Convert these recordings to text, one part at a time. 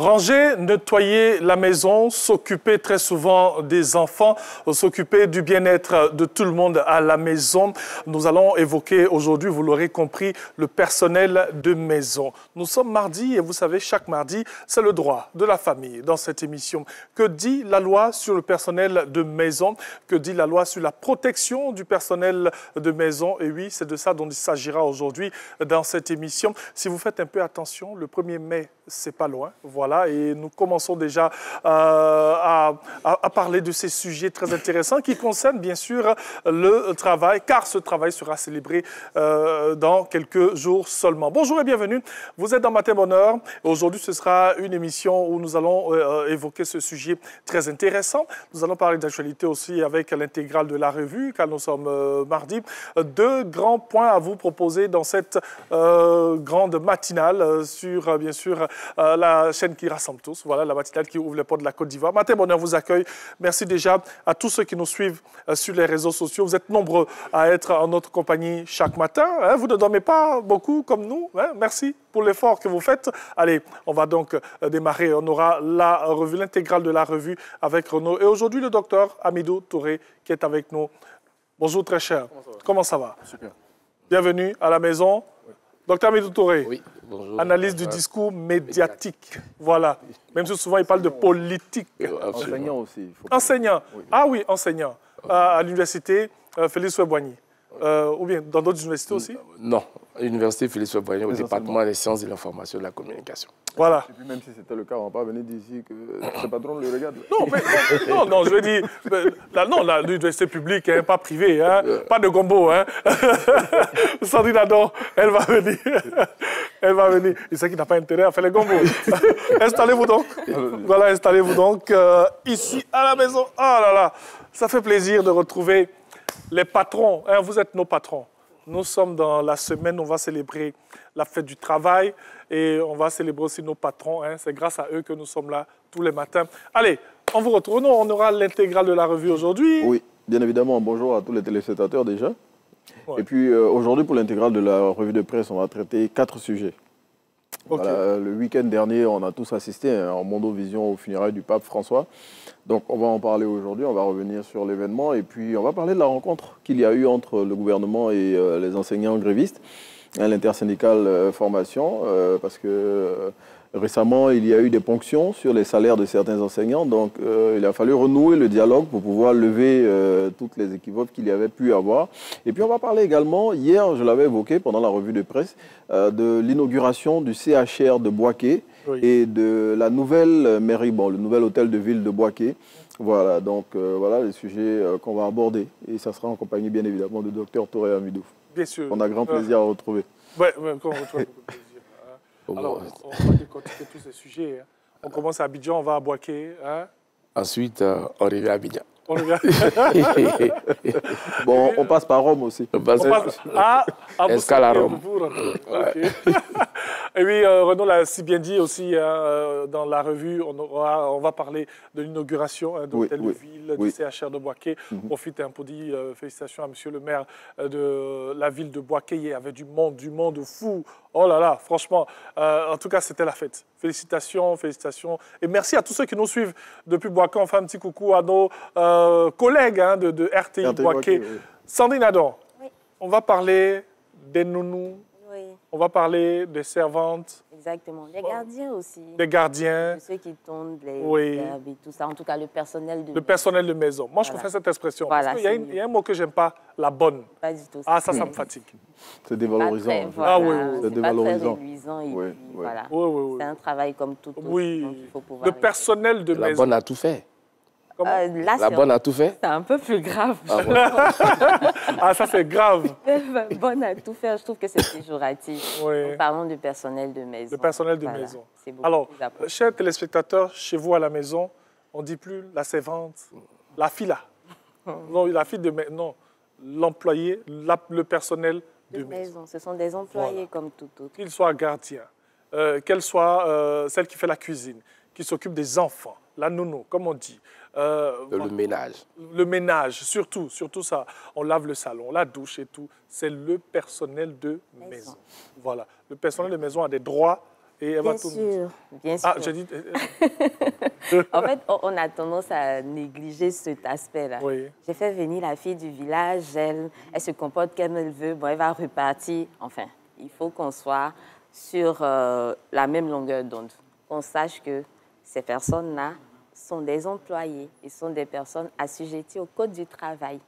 Ranger, nettoyer la maison, s'occuper très souvent des enfants, s'occuper du bien-être de tout le monde à la maison. Nous allons évoquer aujourd'hui, vous l'aurez compris, le personnel de maison. Nous sommes mardi et vous savez, chaque mardi, c'est le droit de la famille dans cette émission. Que dit la loi sur le personnel de maison? Que dit la loi sur la protection du personnel de maison? Et oui, c'est de ça dont il s'agira aujourd'hui dans cette émission. Si vous faites un peu attention, le 1er mai, c'est pas loin. Voilà, et nous commençons déjà à parler de ces sujets très intéressants qui concernent bien sûr le travail, car ce travail sera célébré dans quelques jours seulement. Bonjour et bienvenue, vous êtes dans Matin Bonheur. Aujourd'hui, ce sera une émission où nous allons évoquer ce sujet très intéressant. Nous allons parler d'actualité aussi avec l'intégrale de la revue, car nous sommes mardi. Deux grands points à vous proposer dans cette grande matinale sur, bien sûr, la chaîne qui rassemble tous. Voilà, la matinale qui ouvre les portes de la Côte d'Ivoire. Matin Bonheur vous accueille. Merci déjà à tous ceux qui nous suivent sur les réseaux sociaux. Vous êtes nombreux à être en notre compagnie chaque matin. Hein. Vous ne dormez pas beaucoup comme nous. Hein. Merci pour l'effort que vous faites. Allez, on va donc démarrer. On aura la revue, l'intégrale de la revue avec Renaud. Et aujourd'hui, le docteur Amidou Touré qui est avec nous. Bonjour très cher. Comment ça va? Super. Bienvenue à la maison. Oui. Docteur Amidou Touré. Oui. Bonjour. Analyse du discours médiatique. Voilà. Même si souvent il parle de politique. Enseignant aussi. Enseignant. Oui. Ah oui, enseignant. À l'université Félix Houphouët-Boigny. Ou bien dans d'autres universités aussi? Non, l'université Félix Houphouët-Boigny, au département des sciences de l'information et de la communication. Voilà. Et puis même si c'était le cas, on ne va pas venir d'ici que ce patron le regarde. Non, mais, non, je veux dire, l'université publique, hein, pas privée, hein, pas de gombo. Hein. Sandrine Adon, elle va venir. Elle va venir. Il sait qu'il n'a pas intérêt à faire les gombos. Installez-vous donc. Voilà, installez-vous donc ici à la maison. Oh là là, ça fait plaisir de retrouver les patrons. Hein, vous êtes nos patrons. Nous sommes dans la semaine où on va célébrer la fête du travail et on va célébrer aussi nos patrons. Hein. C'est grâce à eux que nous sommes là tous les matins. Allez, on vous retrouve. Nous, on aura l'intégrale de la revue aujourd'hui. Oui, bien évidemment. Bonjour à tous les téléspectateurs déjà. Ouais. Et puis aujourd'hui, pour l'intégrale de la revue de presse, on va traiter 4 sujets. Okay. Voilà, le week-end dernier, on a tous assisté en Mondovision aux funérailles du pape François. Donc on va en parler aujourd'hui, on va revenir sur l'événement et puis on va parler de la rencontre qu'il y a eu entre le gouvernement et les enseignants grévistes, hein, l'intersyndicale formation, parce que récemment il y a eu des ponctions sur les salaires de certains enseignants, donc il a fallu renouer le dialogue pour pouvoir lever toutes les équivoques qu'il y avait pu avoir. Et puis on va parler également, hier je l'avais évoqué pendant la revue de presse, de l'inauguration du CHR de Boaké. Oui. Et de la nouvelle mairie, bon, le nouvel hôtel de ville de Boaké. Voilà, donc voilà les sujets qu'on va aborder. Et ça sera en compagnie, bien évidemment, de Dr Touré Amidou. Bien sûr. On a grand plaisir à retrouver. Oui, on retrouve beaucoup de plaisir. Alors, on va décortiquer tous ces sujets. Hein. On commence à Abidjan, on va à Boaké. Hein. Ensuite, on revient à Abidjan. Bon, on passe par Rome aussi. On passe à Rome. Okay. Et oui, Renaud l'a si bien dit aussi dans la revue, on va parler de l'inauguration de l'hôtel de ville du CHR de Boaké. Profite un peu dire félicitations à monsieur le maire de la ville de Boaké. Il y avait du monde fou. Oh là là, franchement, en tout cas, c'était la fête. Félicitations, félicitations. Et merci à tous ceux qui nous suivent depuis Boaké. On fait un petit coucou à nos collègues hein, de RTI Boaké. Oui. Sandrine Adon, oui. On va parler des nounous. Oui. On va parler des servantes. Exactement. Les gardiens aussi. Les gardiens. Ceux qui tondent les herbes et tout ça. En tout cas, le personnel de maison. Le personnel de maison. Moi, je préfère cette expression. Voilà, parce qu'il y a un mot que je n'aime pas, la bonne. Pas du tout. Ah, ça me fatigue. C'est dévalorisant. Très, voilà, ah oui, c'est dévalorisant. Pas très réduisant. Et oui, puis, oui. Voilà. Oui. C'est un travail comme tout autre. Oui. Donc, il faut pouvoir le personnel de maison. La bonne a tout fait. Là, la bonne a tout fait. C'est un peu plus grave. Ah, ouais. Ah, ça c'est grave. Bonne à tout faire, je trouve que c'est péjoratif. Oui. Donc, parlons du personnel de maison. Le personnel de maison. Alors, chers téléspectateurs, chez vous à la maison, on ne dit plus la servante, la fille-là. Non, la fille de maison. Non, l'employé, le personnel de maison. Ce sont des employés comme tout autre. Qu'ils soient gardiens, qu'elle soit celle qui fait la cuisine, qui s'occupe des enfants, la nounou, comme on dit. Le ménage. Le ménage, surtout ça. On lave le salon, la douche et tout. C'est le personnel de maison. Voilà. Le personnel de maison a des droits et elle va Bien sûr, bien sûr. Ah, j'ai dit... En fait, on a tendance à négliger cet aspect-là. Oui. J'ai fait venir la fille du village, elle se comporte comme elle veut, bon, elle va repartir. Enfin, il faut qu'on soit sur la même longueur d'onde. Qu'on sache que ces personnes-là sont des employés, ils sont des personnes assujetties au code du travail.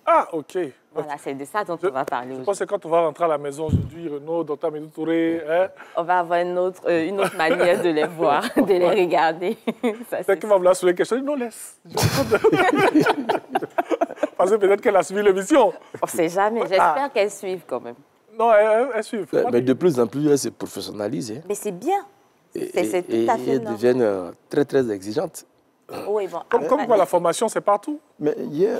Ah, OK. Voilà, c'est de ça dont on va parler Je aujourd'hui. pense que quand on va rentrer à la maison aujourd'hui, Renaud, Dr Midou Touré, hein, On va avoir une autre manière de les voir, de les regarder. Ça, peut-être qu'il va vouloir soulever quelque chose. Non, laisse. Parce que peut-être qu'elle a suivi l'émission. on ne sait jamais. J'espère qu'elles suivent quand même. Non, elle suit. Mais de plus en plus, elle se professionnalise. Hein. Mais c'est bien. Et C'est tout à fait elles normal. deviennent très, très exigeantes. Oui, bon, Comme quoi, la formation, c'est partout. Mais hier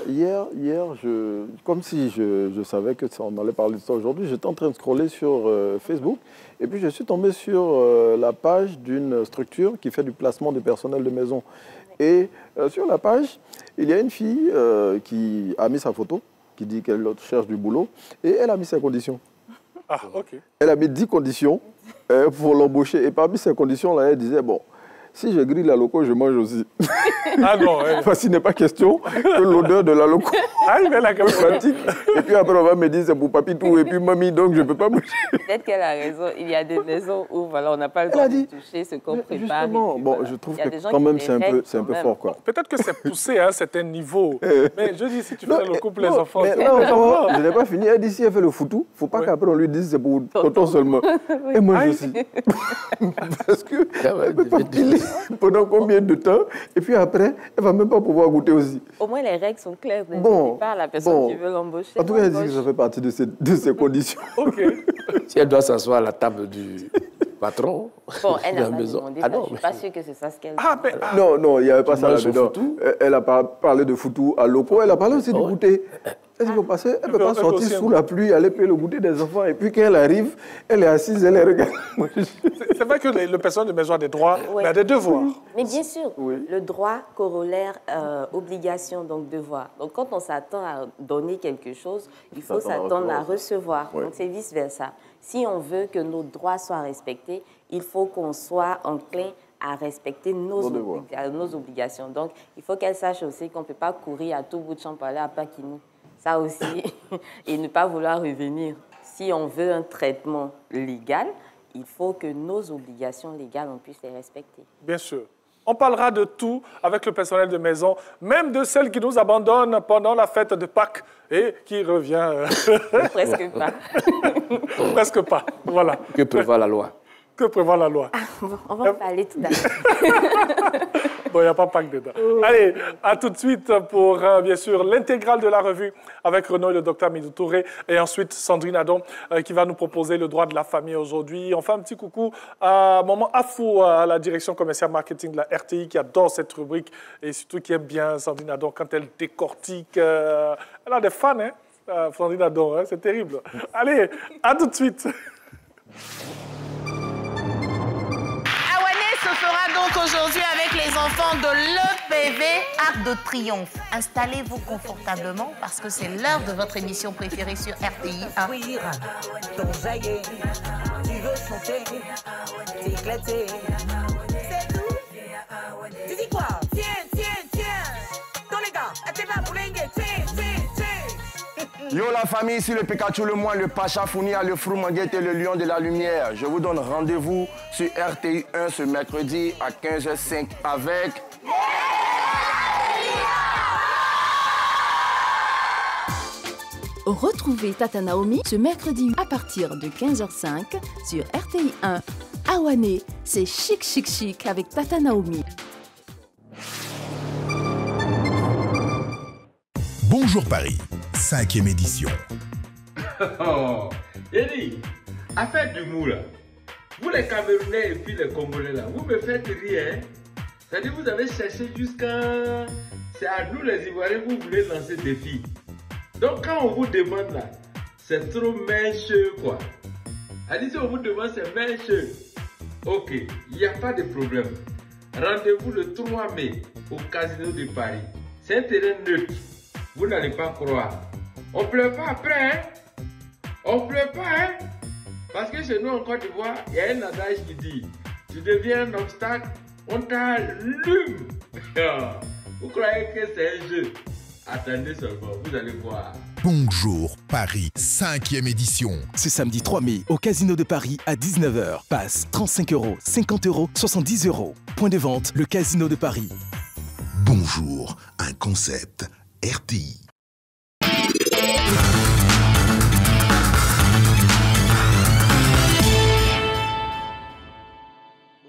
comme si je savais que on allait parler de ça aujourd'hui, j'étais en train de scroller sur Facebook et puis je suis tombé sur la page d'une structure qui fait du placement de personnel de maison. Et sur la page, il y a une fille qui a mis sa photo, qui dit qu'elle cherche du boulot, et elle a mis ses conditions. Ah, OK. Elle a mis 10 conditions pour l'embaucher. Et parmi ces conditions-là, elle disait, bon, si je grille la loco, je mange aussi. Ah non, ouais. Parce qu'il n'est pas question que l'odeur de la loco Ah, il est là quand même. pratique. Et puis après, on va me dire, c'est pour papy tout, et puis mamie, donc je ne peux pas manger. peut-être qu'elle a raison. Il y a des maisons où voilà, on n'a pas le Elle a temps de dit, toucher ce qu'on prépare. Justement, et puis bon, voilà. je trouve Il y a des que gens quand qui même, les c'est un règlent peu quand même. fort, quoi. Peut-être que c'est poussé à un certain niveau. Mais je dis, si tu fais le couple, les Non, enfants... mais c'est- là, encore, je n'ai pas fini. Elle dit, si elle fait le foutou, il ne faut pas qu'après on lui dise c'est pour tonton seulement. Et moi Ah, aussi. Parce que Ah ouais, elle ne peut pas piler pendant combien de temps, et puis après, elle ne va même pas pouvoir goûter aussi. Au moins, les règles sont claires. Dès Bon, le départ, la personne bon. qui veut l'embaucher. En tout cas, elle dit que l'embauche. ça fait partie de ces conditions. OK. Si elle doit s'asseoir à la table du patron Bon, elle de n'a la pas maison. demandé Ah ça. non, Je ne suis pas sûre que c'est ça ce qu'elle Ah, mais... Non, il n'y avait pas ça manges son là-dedans. foutou? Elle a parlé de foutou à loco, elle a parlé aussi du goûter. Elle ne peut pas Elle sortir aussi, sous la pluie, aller payer le goûter des enfants, et puis quand elle arrive, elle est assise, elle les regarde. C'est vrai que le personnel de maison a des droits, Ouais. mais a des devoirs. Mais bien sûr, Oui. le droit corollaire, obligation, donc devoir. Donc quand on s'attend à donner quelque chose, il faut s'attendre à recevoir. Oui. Donc c'est vice-versa. Si on veut que nos droits soient respectés, il faut qu'on soit enclin à respecter nos obligations. Donc il faut qu'elle sache aussi qu'on ne peut pas courir à tout bout de champ parler à Pakini. Ça aussi, et ne pas vouloir revenir. Si on veut un traitement légal, il faut que nos obligations légales, on puisse les respecter. Bien sûr. On parlera de tout avec le personnel de maison, même de celle qui nous abandonne pendant la fête de Pâques et qui revient... Presque pas. Presque pas. Voilà. que prévoit la loi. Que prévoit la loi? Bon, on va en parler tout à l'heure. Bon, il n'y a pas Pâques dedans. Allez, à tout de suite pour, bien sûr, l'intégrale de la revue avec Renaud et le docteur Midou Touré. Et ensuite, Sandrine Adon qui va nous proposer le droit de la famille aujourd'hui. On fait un petit coucou à Maman Afou, à la direction commerciale marketing de la RTI, qui adore cette rubrique et surtout qui aime bien Sandrine Adon quand elle décortique. Elle a des fans, hein, Sandrine Adon, hein, c'est terrible. Allez, à tout de suite. Se fera donc aujourd'hui avec les enfants de l'EPV Arc de Triomphe. Installez-vous confortablement parce que c'est l'heure de votre émission préférée sur RTI 1. Oui, ton jaillet, tu veux chanter, t'éclater. C'est tout. Tu dis quoi? Tiens. Dans les gars, t'es pas boulingue, tiens. Yo la famille, ici le Pikachu, le Moine, le Pacha Founia, le Froumanguette et le Lion de la Lumière. Je vous donne rendez-vous sur RTI 1 ce mercredi à 15h05 avec... Retrouvez Tata Naomi ce mercredi à partir de 15h05 sur RTI 1. Awane, c'est chic avec Tata Naomi. Bonjour Paris, 5e édition. Oh, Eddie, affaire d'humour là. Vous les Camerounais et puis les Congolais là, vous me faites rire, hein? C'est-à-dire vous avez cherché jusqu'à... C'est à nous les Ivoiriens que vous voulez lancer des défi. Donc quand on vous demande là, c'est trop mincheux quoi. Allez, si on vous demande c'est mincheux, ok, il n'y a pas de problème. Rendez-vous le 3 mai au Casino de Paris. C'est un terrain neutre. Vous n'allez pas croire. On ne pleure pas après, hein? On ne pleure pas, hein? Parce que chez nous en Côte d'Ivoire, il y a un adage qui dit, tu deviens un obstacle, on t'allume. Vous croyez que c'est un jeu? Attendez seulement, vous allez voir. Bonjour Paris, 5e édition. Ce samedi 3 mai, au Casino de Paris à 19 h. Passe 35 €, 50 €, 70 €. Point de vente, le Casino de Paris. Bonjour, un concept RTI.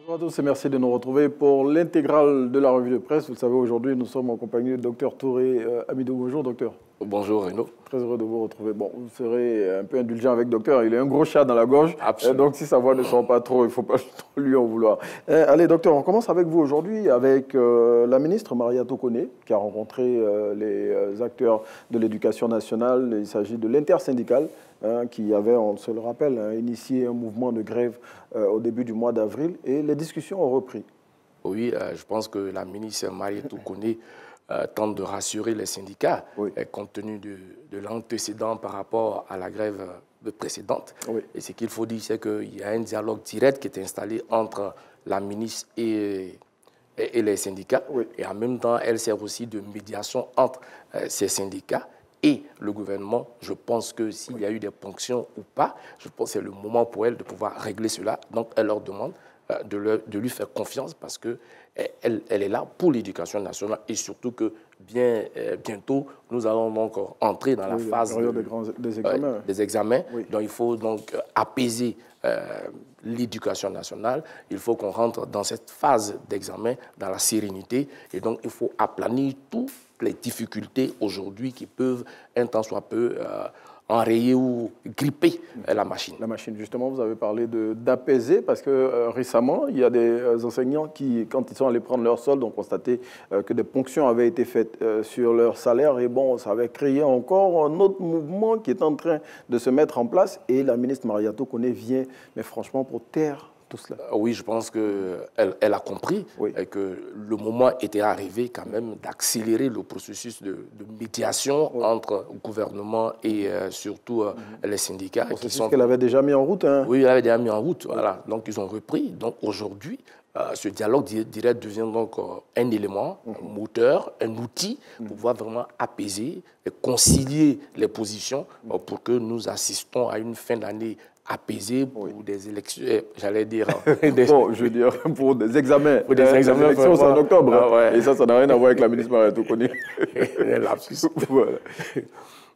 Bonjour à tous et merci de nous retrouver pour l'intégrale de la revue de presse. Vous le savez, aujourd'hui, nous sommes en compagnie du docteur Touré Amidou. Bonjour, docteur. Bonjour, Renaud. Très heureux de vous retrouver. Bon, vous serez un peu indulgent avec le docteur. Il a un gros chat dans la gorge. Absolument. Donc, si sa voix ne sort pas trop, il ne faut pas trop lui en vouloir. Allez, docteur, on commence avec vous aujourd'hui avec la ministre Maria Tokone qui a rencontré les acteurs de l'éducation nationale. Il s'agit de l'intersyndicale qui avait, on se le rappelle, initié un mouvement de grève au début du mois d'avril. Et les discussions ont repris. Oui, je pense que la ministre Maria Tokone tente de rassurer les syndicats, compte tenu de l'antécédent par rapport à la grève précédente. Oui. Et ce qu'il faut dire, c'est qu'il y a un dialogue direct qui est installé entre la ministre et les syndicats. Oui. Et en même temps, elle sert aussi de médiation entre ces syndicats et le gouvernement. Je pense que s'il y a eu des ponctions ou pas, je pense que c'est le moment pour elle de pouvoir régler cela. Donc, elle leur demande de lui faire confiance parce qu'elle est là pour l'éducation nationale et surtout que bientôt, nous allons donc entrer dans la phase des examens. Oui. Donc, il faut donc apaiser l'éducation nationale. Il faut qu'on rentre dans cette phase d'examen dans la sérénité et donc il faut aplanir toutes les difficultés aujourd'hui qui peuvent un temps soit peu enrayer ou gripper la machine. La machine, justement, vous avez parlé d'apaiser parce que récemment, il y a des enseignants qui, quand ils sont allés prendre leur solde, ont constaté que des ponctions avaient été faites sur leur salaire et bon, ça avait créé encore un autre mouvement qui est en train de se mettre en place et la ministre Maria Tokone vient, mais franchement, pour taire tout cela. Oui, je pense qu'elle a compris et que le moment était arrivé quand même d'accélérer le processus de médiation entre le gouvernement et surtout les syndicats. C'est ce qu'elle avait déjà mis en route. Hein. Oui, elle avait déjà mis en route. Voilà. Donc, ils ont repris. Donc, aujourd'hui, ce dialogue direct devient donc un élément, un moteur, un outil pour pouvoir vraiment apaiser et concilier les positions pour que nous assistons à une fin d'année apaisée pour des élections, j'allais dire... Bon, je veux dire, pour des examens. Pour des examens. Les élections, c'est en octobre. Ah, ouais. Et ça n'a rien à voir avec la ministre Maria Tokone.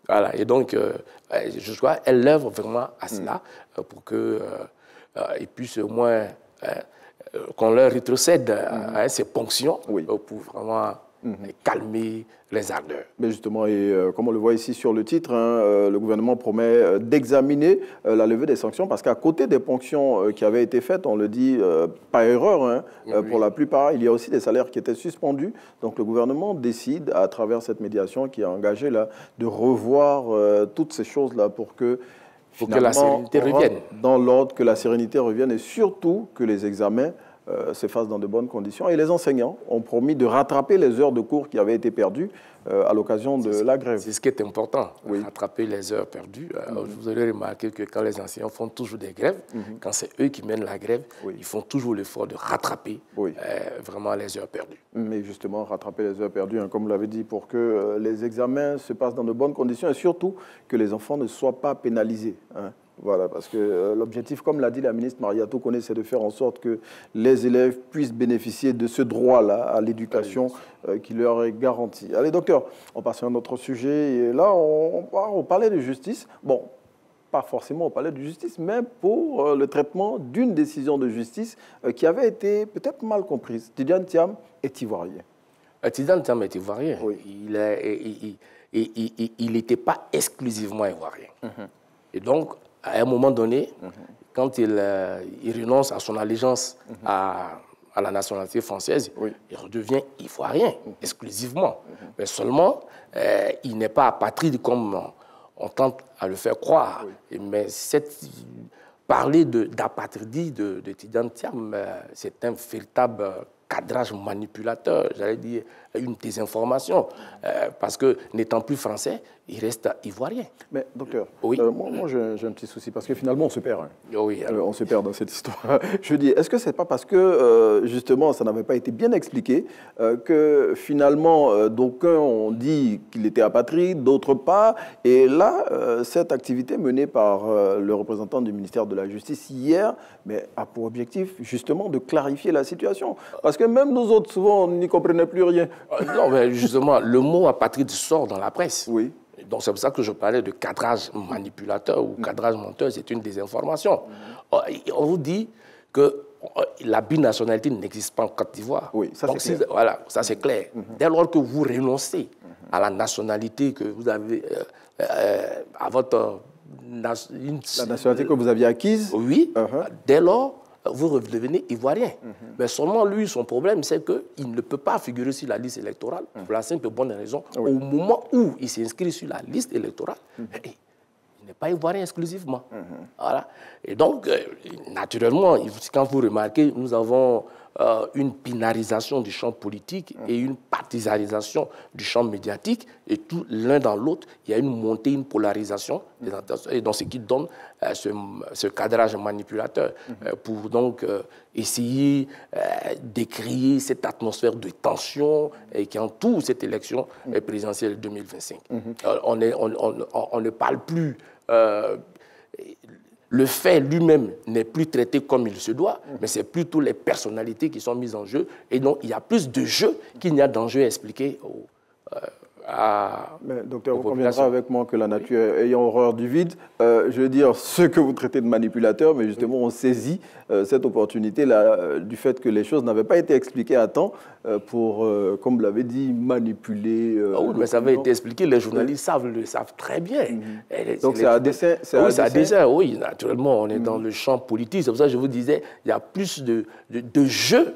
Voilà. Et donc, je crois qu'elle œuvre vraiment à cela pour qu'ils puissent au moins... qu'on leur rétrocède ces ponctions pour vraiment calmer les ardeurs. Mais justement, et comme on le voit ici sur le titre, le gouvernement promet d'examiner la levée des sanctions parce qu'à côté des ponctions qui avaient été faites, on le dit par erreur, pour la plupart, il y a aussi des salaires qui étaient suspendus. Donc le gouvernement décide, à travers cette médiation qui est engagée là, de revoir toutes ces choses-là pour que la sérénité revienne. Dans l'ordre, que la sérénité revienne et surtout que les examens se fassent dans de bonnes conditions. Et les enseignants ont promis de rattraper les heures de cours qui avaient été perdues à l'occasion de la grève. C'est ce qui est important, rattraper les heures perdues. Vous avez remarqué que quand les enseignants font toujours des grèves, quand c'est eux qui mènent la grève, ils font toujours l'effort de rattraper vraiment les heures perdues. Mais justement, rattraper les heures perdues, comme vous l'avez dit, pour que les examens se passent dans de bonnes conditions et surtout que les enfants ne soient pas pénalisés. Voilà, parce que l'objectif, comme l'a dit la ministre Maria Tokone, c'est de faire en sorte que les élèves puissent bénéficier de ce droit-là à l'éducation qui leur est garanti. Allez, docteur, on passe à un autre sujet. Et là, on parlait de justice. Bon, pas forcément on parlait de justice, mais pour le traitement d'une décision de justice qui avait été peut-être mal comprise. Tidiane Thiam est ivoirien. Tidiane Thiam est ivoirien. Oui. Il n'était pas exclusivement ivoirien. Et donc, à un moment donné, quand il renonce à son allégeance à la nationalité française, il redevient ivoirien, exclusivement. Mais seulement, il n'est pas apatride comme on tente à le faire croire. Mais parler d'apatridie de Tidiane Thiam, c'est un véritable cadrage manipulateur, j'allais dire une désinformation, parce que n'étant plus français, il reste ivoirien. Mais docteur, oui. moi j'ai un petit souci, parce que finalement on se perd. Hein. Oui, on se perd dans cette histoire. Je dis, est-ce que c'est pas parce que justement ça n'avait pas été bien expliqué que finalement d'aucuns ont dit qu'il était apatride, d'autres pas, et là cette activité menée par le représentant du ministère de la Justice hier, mais a pour objectif justement de clarifier la situation, parce que même nous autres souvent on n'y comprenait plus rien. Non, mais justement, le mot apatride sort dans la presse. Oui. Donc c'est pour ça que je parlais de cadrage manipulateur ou cadrage menteur, c'est une désinformation. On vous dit que la binationalité n'existe pas en Côte d'Ivoire. Oui, ça c'est clair. Voilà, ça c'est clair. Dès lors que vous renoncez à la nationalité que vous avez, à votre... la nationalité que vous aviez acquise. Oui, dès lors, vous redevenez ivoirien. Mais seulement lui, son problème, c'est qu'il ne peut pas figurer sur la liste électorale pour la simple et bonne raison. Au moment où il s'inscrit sur la liste électorale, il n'est pas ivoirien exclusivement. Voilà. Et donc, naturellement, quand vous remarquez, nous avons une binarisation du champ politique et une partisanisation du champ médiatique, et tout l'un dans l'autre, il y a une montée, une polarisation, et donc ce qui donne ce cadrage manipulateur pour donc essayer d'écrire cette atmosphère de tension qui entoure cette élection présidentielle 2025. On ne parle plus... le fait lui-même n'est plus traité comme il se doit, mais c'est plutôt les personnalités qui sont mises en jeu. Et donc, il y a plus de jeu qu'il n'y a d'enjeu expliqué mais docteur, vous conviendrez avec moi que la nature ayant horreur du vide, je veux dire, ceux que vous traitez de manipulateurs, mais justement, on saisit cette opportunité-là du fait que les choses n'avaient pas été expliquées à temps pour, comme vous l'avez dit, manipuler... oui, mais ça avait été expliqué, les journalistes le savent très bien. Donc c'est à dessein. Oui, c'est à dessein, oui, naturellement, on est dans le champ politique. C'est pour ça que je vous disais, il y a plus de jeu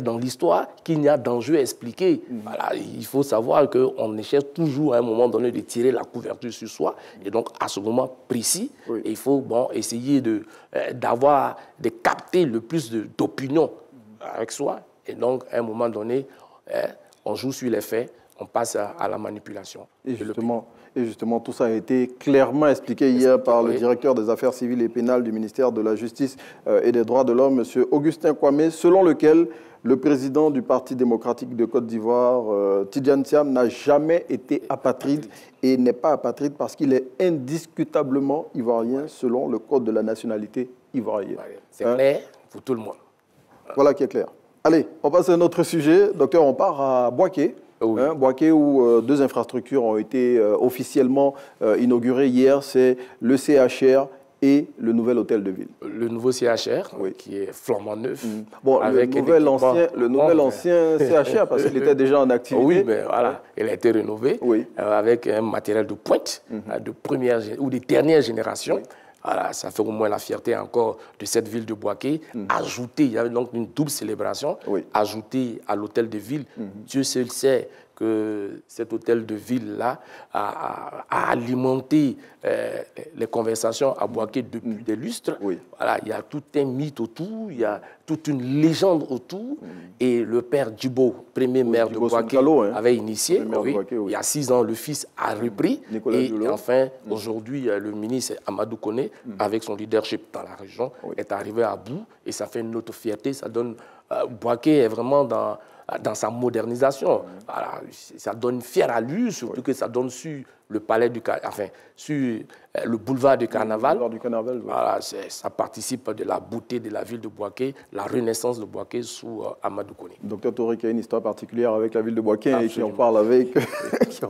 dans l'histoire qu'il n'y a d'enjeux expliqués. Voilà, il faut savoir qu'on cherche toujours à un moment donné de tirer la couverture sur soi. Et donc, à ce moment précis, il faut essayer de capter le plus d'opinion avec soi. Et donc, à un moment donné, on joue sur les faits, on passe à la manipulation. Et justement, tout ça a été clairement expliqué hier par le directeur des affaires civiles et pénales du ministère de la Justice et des droits de l'homme, M. Augustin Kwame, selon lequel le président du Parti démocratique de Côte d'Ivoire, Tidjane Thiam, n'a jamais été apatride et n'est pas apatride parce qu'il est indiscutablement ivoirien selon le code de la nationalité ivoirienne. C'est clair pour tout le monde. Voilà qui est clair. Allez, on passe à un autre sujet. Docteur, on part à Boaké. Boaké, où deux infrastructures ont été officiellement inaugurées hier. C'est le CHR et le nouvel hôtel de ville. Le nouveau CHR, qui est flambant neuf. Bon, avec le nouvel ancien CHR, parce qu'il était déjà en activité. Oui, mais voilà, il a été rénové avec un matériel de pointe, de première ou de dernière génération. Voilà, ça fait au moins la fierté encore de cette ville de Boaké. Ajouté, il y avait donc une double célébration, ajouté à l'hôtel de ville. Dieu seul sait que cet hôtel de ville-là a alimenté les conversations à Boaké depuis des lustres. Voilà, il y a tout un mythe autour, il y a toute une légende autour. Et le père Djibo, premier maire de Boaké, avait initié. Il y a 6 ans, le fils a repris. Et enfin, aujourd'hui, le ministre Amadou Koné, avec son leadership dans la région, est arrivé à bout. Et ça fait une autre fierté. Ça donne... Boaké est vraiment dans sa modernisation. Voilà, ça donne fière allure, surtout que ça donne sur le palais du sur le boulevard du Carnaval. Voilà, ça participe de la beauté de la ville de Boaké, la renaissance de Boaké sous Amadou Koné. Docteur Touré, qui a une histoire particulière avec la ville de Boaké et qui en parle avec,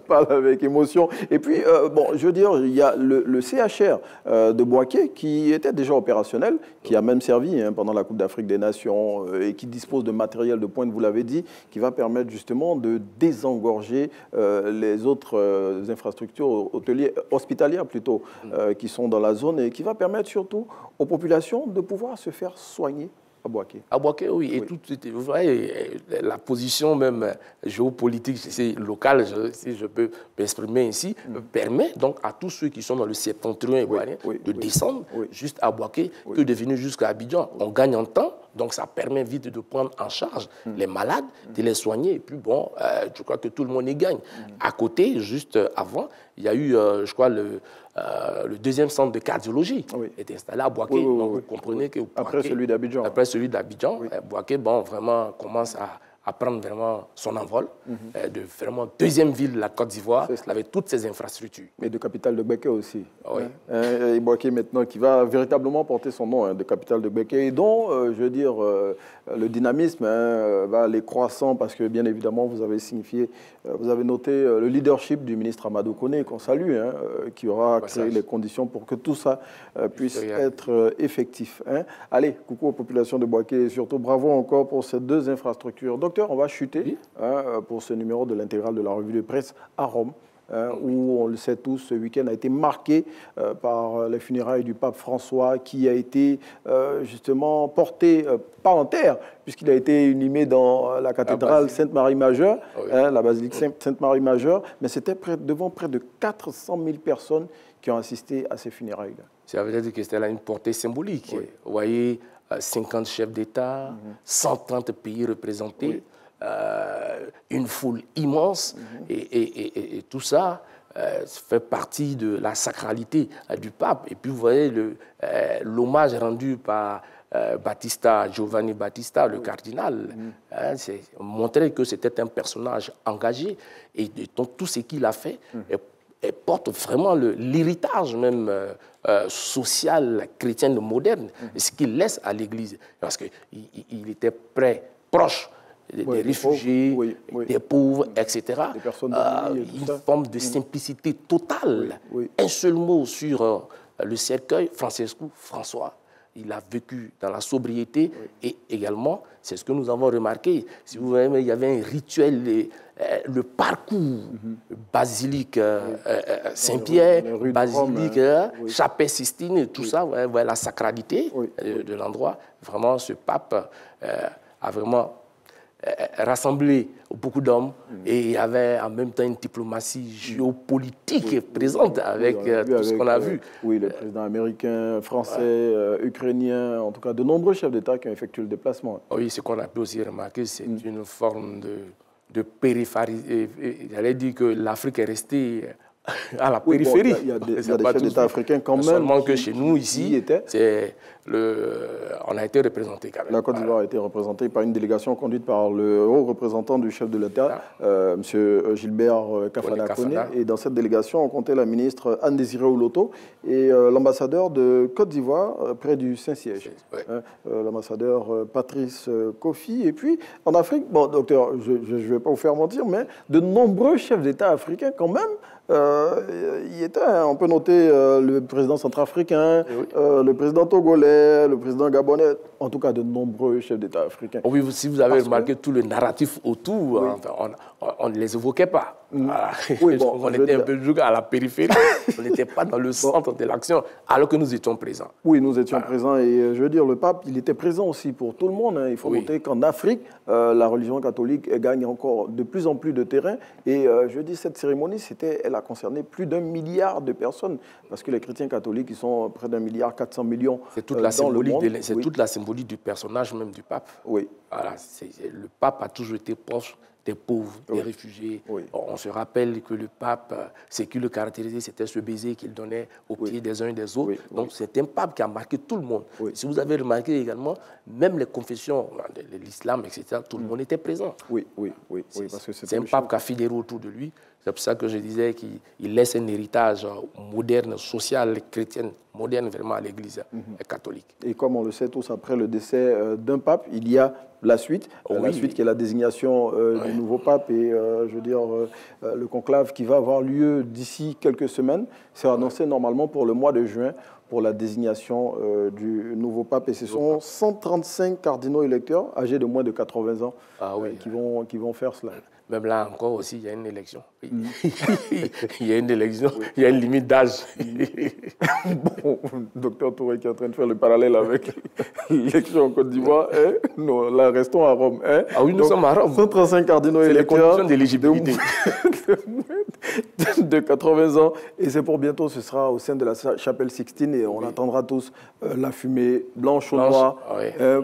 avec émotion. Et puis, bon, je veux dire, il y a le CHR de Boaké qui était déjà opérationnel, qui a même servi pendant la Coupe d'Afrique des Nations et qui dispose de matériel de pointe, vous l'avez dit, qui va permettre justement de désengorger les autres infrastructures hospitalières plutôt, qui sont dans la zone et qui va permettre surtout aux populations de pouvoir se faire soigner à Boaké. À Boaké, oui. Et tout, vous voyez, la position même géopolitique locale, si je peux m'exprimer ici, permet donc à tous ceux qui sont dans le septentrion ivoirien de descendre juste à Boaké que de venir jusqu'à Abidjan. On gagne en temps. Donc, ça permet vite de prendre en charge les malades, de les soigner. Et puis, bon, je crois que tout le monde y gagne. À côté, juste avant, il y a eu, je crois, le deuxième centre de cardiologie est installé à Boaké. Donc, vous comprenez que Boaké, après celui d'Abidjan. Après celui d'Abidjan, Boaké, bon, vraiment, commence à prendre vraiment son envol, de vraiment deuxième ville de la Côte d'Ivoire, avec toutes ses infrastructures. Et de capitale de Gbeke aussi. Oui. Et Boaké maintenant, qui va véritablement porter son nom, de capitale de Gbeke, et dont, je veux dire, le dynamisme va aller croissant, parce que bien évidemment, vous avez signifié, vous avez noté le leadership du ministre Amadou Koné, qu'on salue, qui aura créé les conditions pour que tout ça puisse être effectif. Allez, coucou aux populations de Boaké, et surtout bravo encore pour ces deux infrastructures. Docteur, on va chuter pour ce numéro de l'intégrale de la revue de presse à Rome, où, on le sait tous, ce week-end a été marqué par les funérailles du pape François, qui a été justement porté, pas en terre, puisqu'il a été inhumé dans la cathédrale Sainte-Marie-Majeure, la basilique Sainte-Marie-Majeure, mais c'était devant près de 400 000 personnes qui ont assisté à ces funérailles-là. Ça veut dire que c'était là une portée symbolique. Vous voyez, 50 chefs d'État, 130 pays représentés, une foule immense, et tout ça fait partie de la sacralité du pape. Et puis vous voyez l'hommage rendu par Giovanni Battista, le cardinal, c'est montrer que c'était un personnage engagé, et donc tout ce qu'il a fait et porte vraiment l'héritage même social chrétien moderne, ce qu'il laisse à l'Église. Parce qu'il était proche des réfugiés, des pauvres, etc. Une forme de simplicité totale. Un seul mot sur le cercueil, Francesco, François. Il a vécu dans la sobriété et également, c'est ce que nous avons remarqué, si vous voyez, il y avait un rituel, le parcours, basilique Saint-Pierre, basilique Chapelle Sistine, tout ça, ouais, la sacralité de l'endroit. Vraiment, ce pape a vraiment rassemblé beaucoup d'hommes et il y avait en même temps une diplomatie géopolitique présente avec tout ce qu'on a vu. Oui, les présidents américains, français, ukrainiens, en tout cas de nombreux chefs d'État qui ont effectué le déplacement. Oui, ce qu'on a pu aussi remarquer, c'est une forme de périphérie. J'allais dire que l'Afrique est restée à la périphérie. Il y a des chefs d'État africains quand même. Seulement que chez nous, ici, on a été représenté quand même. La Côte d'Ivoire a été représentée par une délégation conduite par le haut représentant du chef de l'État, M. Gilbert Kafana-Koné. Et dans cette délégation, on comptait la ministre Anne-Désirée Oloto et l'ambassadeur de Côte d'Ivoire près du Saint-Siège, l'ambassadeur Patrice Kofi. Et puis, en Afrique, bon, docteur, je ne vais pas vous faire mentir, mais de nombreux chefs d'État africains quand même, il était, on peut noter le président centrafricain, le président togolais, le président gabonais, en tout cas de nombreux chefs d'État africains. Oui, si vous avez remarqué tout le narratif autour, on ne les évoquait pas. Voilà. On était un peu à la périphérie, on n'était pas dans le centre de l'action, alors que nous étions présents. Oui, nous étions présents et je veux dire, le pape, il était présent aussi pour tout le monde. Il faut noter qu'en Afrique, la religion catholique gagne encore de plus en plus de terrain. Et je dis, cette cérémonie, elle a concerné plus d'1 milliard de personnes, parce que les chrétiens catholiques, ils sont près d'1,4 milliard c'est toute la symbolique c'est toute la symbolique du personnage même du pape. Oui. Voilà, le pape a toujours été proche des pauvres, des réfugiés. On se rappelle que le pape, ce qui le caractérisait, c'était ce baiser qu'il donnait aux pieds des uns et des autres. Donc c'est un pape qui a marqué tout le monde. Si vous avez remarqué également, même les confessions, l'islam, etc., tout le monde était présent. C'est un pape qui a fédéré autour de lui. C'est pour ça que je disais qu'il laisse un héritage moderne, social, chrétien, moderne vraiment à l'Église catholique. Et comme on le sait tous, après le décès d'un pape, il y a la suite, la suite qui est la désignation du nouveau pape et je veux dire le conclave qui va avoir lieu d'ici quelques semaines. C'est annoncé normalement pour le mois de juin pour la désignation du nouveau pape. Et ce sont 135 cardinaux électeurs âgés de moins de 80 ans qui vont faire cela. Même là encore aussi, il y a une élection. Il y a une élection, il y a une limite d'âge. Bon, docteur Touré qui est en train de faire le parallèle avec l'élection en Côte d'Ivoire. Non, là, restons à Rome. Ah oui, nous sommes à Rome. 135 cardinaux électeurs. C'est les conditions d'éligibilité. De 80 ans. Et c'est pour bientôt, ce sera au sein de la chapelle Sixtine. et on attendra tous la fumée blanche ou noire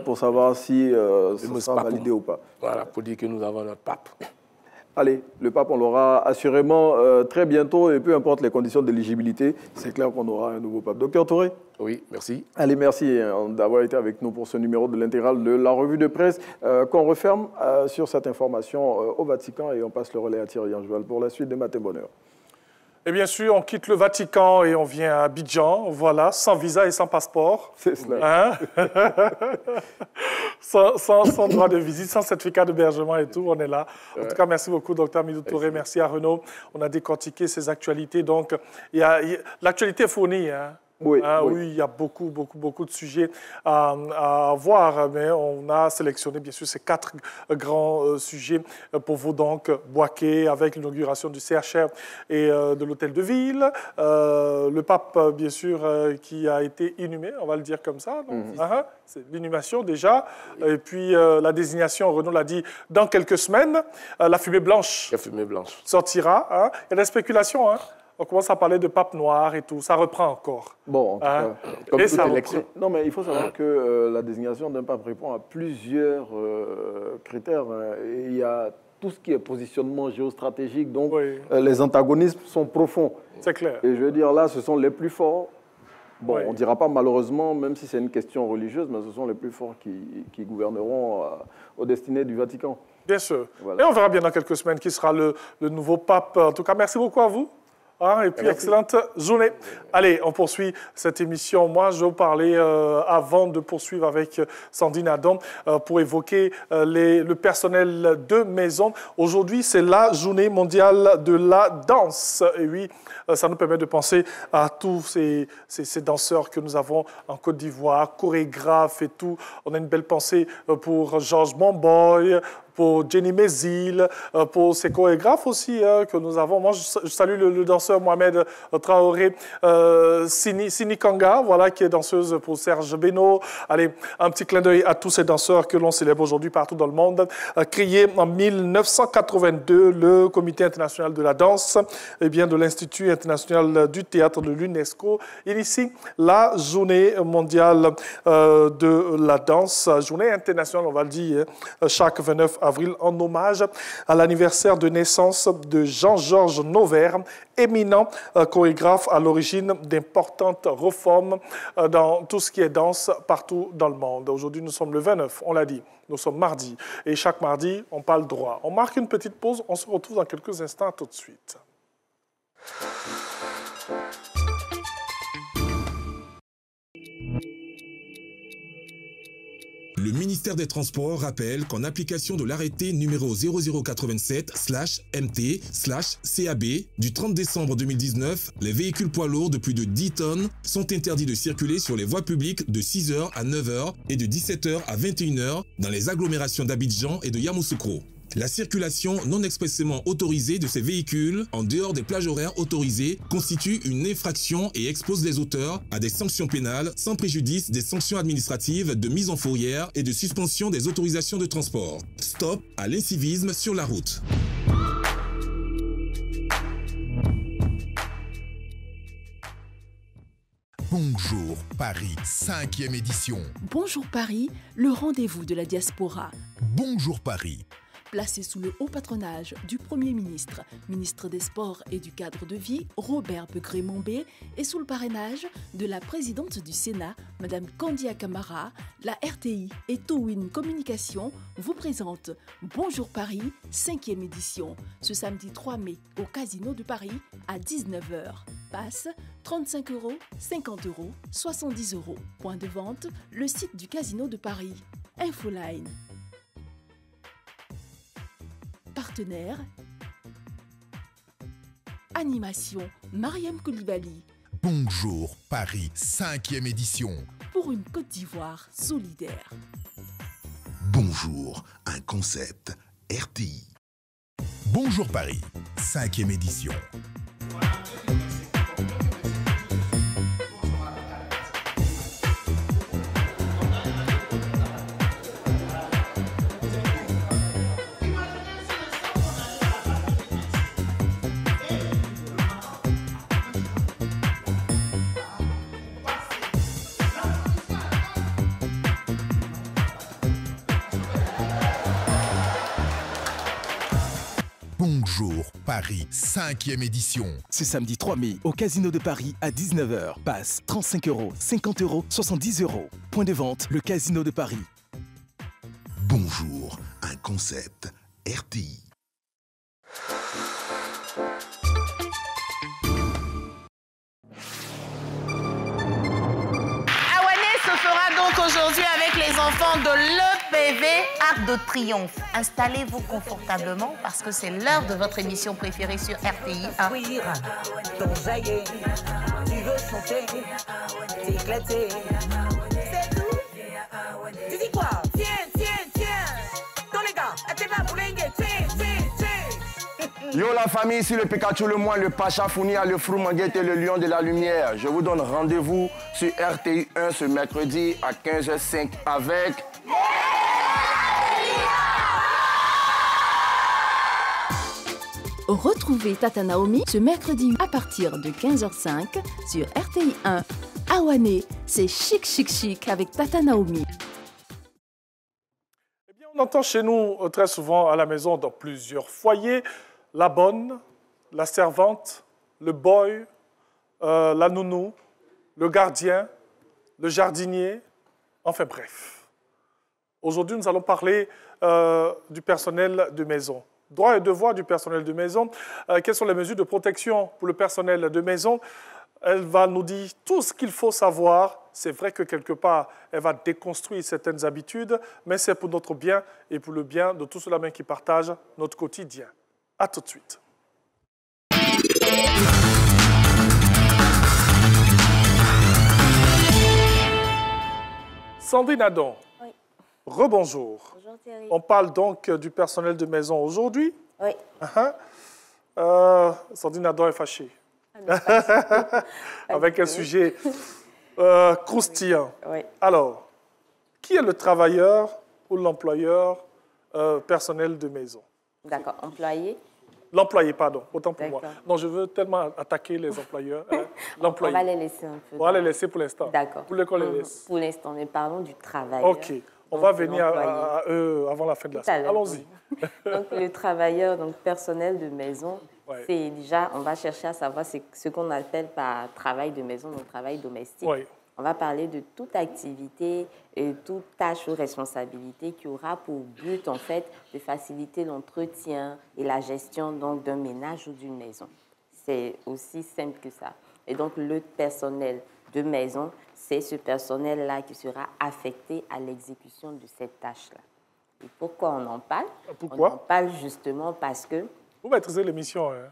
pour savoir si ça sera validé ou pas. Voilà, pour dire que nous avons notre pape. Allez, le pape, on l'aura assurément très bientôt et peu importe les conditions d'éligibilité, c'est clair qu'on aura un nouveau pape. Docteur Touré? Oui, merci. Allez, merci d'avoir été avec nous pour ce numéro de l'intégrale de la revue de presse qu'on referme sur cette information au Vatican et on passe le relais à Thierry Anjoual pour la suite de Matin Bonheur. Et bien sûr, on quitte le Vatican et on vient à Abidjan, voilà, sans visa et sans passeport. C'est cela. Hein? sans droit de visite, sans certificat d'hébergement et tout, on est là. En tout cas, merci beaucoup, docteur Midou Touré, merci à Renaud. On a décortiqué ces actualités, donc l'actualité est fournie, hein. Oui, oui, il y a beaucoup de sujets à voir, mais on a sélectionné bien sûr ces 4 grands sujets pour vous. Donc, Boaké avec l'inauguration du CHR et de l'hôtel de ville, le pape bien sûr qui a été inhumé, on va le dire comme ça, c'est l'inhumation déjà, et puis la désignation, Renaud l'a dit, dans quelques semaines, la fumée blanche, sortira, hein. Il y a des spéculations, hein. On commence à parler de pape noir et tout. Ça reprend encore. Bon, en tout cas, comme toute élection. Non, mais il faut savoir que la désignation d'un pape répond à plusieurs critères. Et il y a tout ce qui est positionnement géostratégique. Donc, les antagonismes sont profonds. C'est clair. Et je veux dire, là, ce sont les plus forts. Bon, on ne dira pas malheureusement, même si c'est une question religieuse, mais ce sont les plus forts qui gouverneront aux destinées du Vatican. Bien sûr. Voilà. Et on verra bien dans quelques semaines qui sera le nouveau pape. En tout cas, merci beaucoup à vous. Et puis, excellente journée. Allez, on poursuit cette émission. Moi, je vais vous parler, avant de poursuivre avec Sandrine Adam, pour évoquer le personnel de maison. Aujourd'hui, c'est la journée mondiale de la danse. Et oui, ça nous permet de penser à tous ces danseurs que nous avons en Côte d'Ivoire, chorégraphes et tout. On a une belle pensée pour Georges Monboy, pour Jenny Mézil, pour ces chorégraphes aussi que nous avons. Moi, je salue le danseur Mohamed Traoré, Sini Kanga, voilà, qui est danseuse pour Serge Beno. Allez, un petit clin d'œil à tous ces danseurs que l'on célèbre aujourd'hui partout dans le monde. Créé en 1982, le Comité international de la danse, et bien de l'Institut international du théâtre de l'UNESCO initie la journée mondiale de la danse, journée internationale, on va le dire, chaque 29 avril, en hommage à l'anniversaire de naissance de Jean-Georges Noverre, éminent chorégraphe à l'origine d'importantes réformes dans tout ce qui est danse partout dans le monde. Aujourd'hui, nous sommes le 29, on l'a dit, nous sommes mardi. Et chaque mardi, on parle droit. On marque une petite pause, on se retrouve dans quelques instants, tout de suite. Le ministère des Transports rappelle qu'en application de l'arrêté numéro 0087/MT/CAB du 30 décembre 2019, les véhicules poids lourds de plus de 10 tonnes sont interdits de circuler sur les voies publiques de 6h à 9h et de 17h à 21h dans les agglomérations d'Abidjan et de Yamoussoukro. La circulation non expressément autorisée de ces véhicules en dehors des plages horaires autorisées constitue une infraction et expose les auteurs à des sanctions pénales sans préjudice des sanctions administratives de mise en fourrière et de suspension des autorisations de transport. Stop à l'incivisme sur la route. Bonjour Paris, 5e édition. Bonjour Paris, le rendez-vous de la diaspora. Bonjour Paris. Placé sous le haut patronage du Premier ministre, ministre des Sports et du Cadre de Vie, Robert Begré-Mombé, et sous le parrainage de la présidente du Sénat, Madame Kandia Camara, la RTI et Towin Communication vous présentent Bonjour Paris, 5e édition, ce samedi 3 mai au Casino de Paris à 19h. Passe 35 €, 50 €, 70 €. Point de vente, le site du Casino de Paris. Infoline. Partenaire. Animation, Mariam Koulibaly. Bonjour Paris, 5e édition. Pour une Côte d'Ivoire solidaire. Bonjour, un concept RTI. Bonjour Paris, 5e édition. Bonjour Paris, 5e édition. Ce samedi 3 mai, au Casino de Paris à 19h. Passe 35 €, 50 €, 70 €. Point de vente, le Casino de Paris. Bonjour, un concept RTI. Aujourd'hui avec les enfants de l'EPV Arc de Triomphe. Installez-vous confortablement parce que c'est l'heure de votre émission préférée sur RTI 1. Ton jaillet, tu veux chanter, t'éclater, c'est tout. Tu dis quoi? Tiens, tiens, tiens. Dans les gars, t'es pas pour tiens, tiens, tiens. Yo la famille, ici le Pikachu le moine, le Pacha Founia, le Froumanguette et le Lion de la Lumière. Je vous donne rendez-vous sur RTI 1 ce mercredi à 15h05 avec... Retrouvez Tata Naomi ce mercredi à partir de 15h05 sur RTI 1. Awane, c'est chic, chic, chic avec Tata Naomi. Eh bien, on entend chez nous très souvent à la maison, dans plusieurs foyers, la bonne, la servante, le boy, la nounou, le gardien, le jardinier, enfin bref. Aujourd'hui, nous allons parler du personnel de maison. Droits et devoirs du personnel de maison. Quelles sont les mesures de protection pour le personnel de maison? Elle va nous dire tout ce qu'il faut savoir. C'est vrai que quelque part, elle va déconstruire certaines habitudes, mais c'est pour notre bien et pour le bien de tous ceux-là qui partagent notre quotidien. À tout de suite. Sandrine Adam. Oui. Rebonjour. Bonjour Thierry. On parle donc du personnel de maison aujourd'hui. Oui. Sandrine Adam est fâchée. Avec un sujet croustillant. Oui. Alors, qui est le travailleur ou l'employeur personnel de maison? D'accord, employé. L'employé, pardon, autant pour moi. Non, je veux tellement attaquer les employeurs. L'employé. On va les laisser un peu. On va les laisser pour l'instant. D'accord. Pour l'école, les laisse. Pour l'instant, mais parlons du travailleur. OK. On va venir à eux avant la fin de la semaine. Allons-y. Donc, le travailleur, donc personnel de maison, c'est déjà, on va chercher à savoir ce qu'on appelle par travail de maison, donc travail domestique. Oui. On va parler de toute activité, toute tâche ou responsabilité qui aura pour but, en fait, de faciliter l'entretien et la gestion donc d'un ménage ou d'une maison. C'est aussi simple que ça. Et donc, le personnel de maison, c'est ce personnel-là qui sera affecté à l'exécution de cette tâche-là. Et pourquoi on en parle? Pourquoi? On en parle justement parce que... Vous maîtrisez l'émission, hein?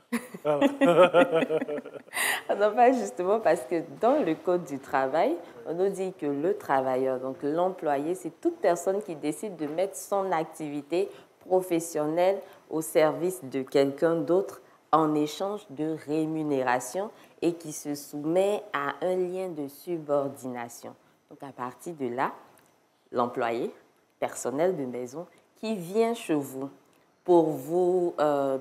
On en parle justement parce que dans le Code du travail, on nous dit que le travailleur, donc l'employé, c'est toute personne qui décide de mettre son activité professionnelle au service de quelqu'un d'autre en échange de rémunération et qui se soumet à un lien de subordination. Donc, à partir de là, l'employé, personnel de maison, qui vient chez vous pour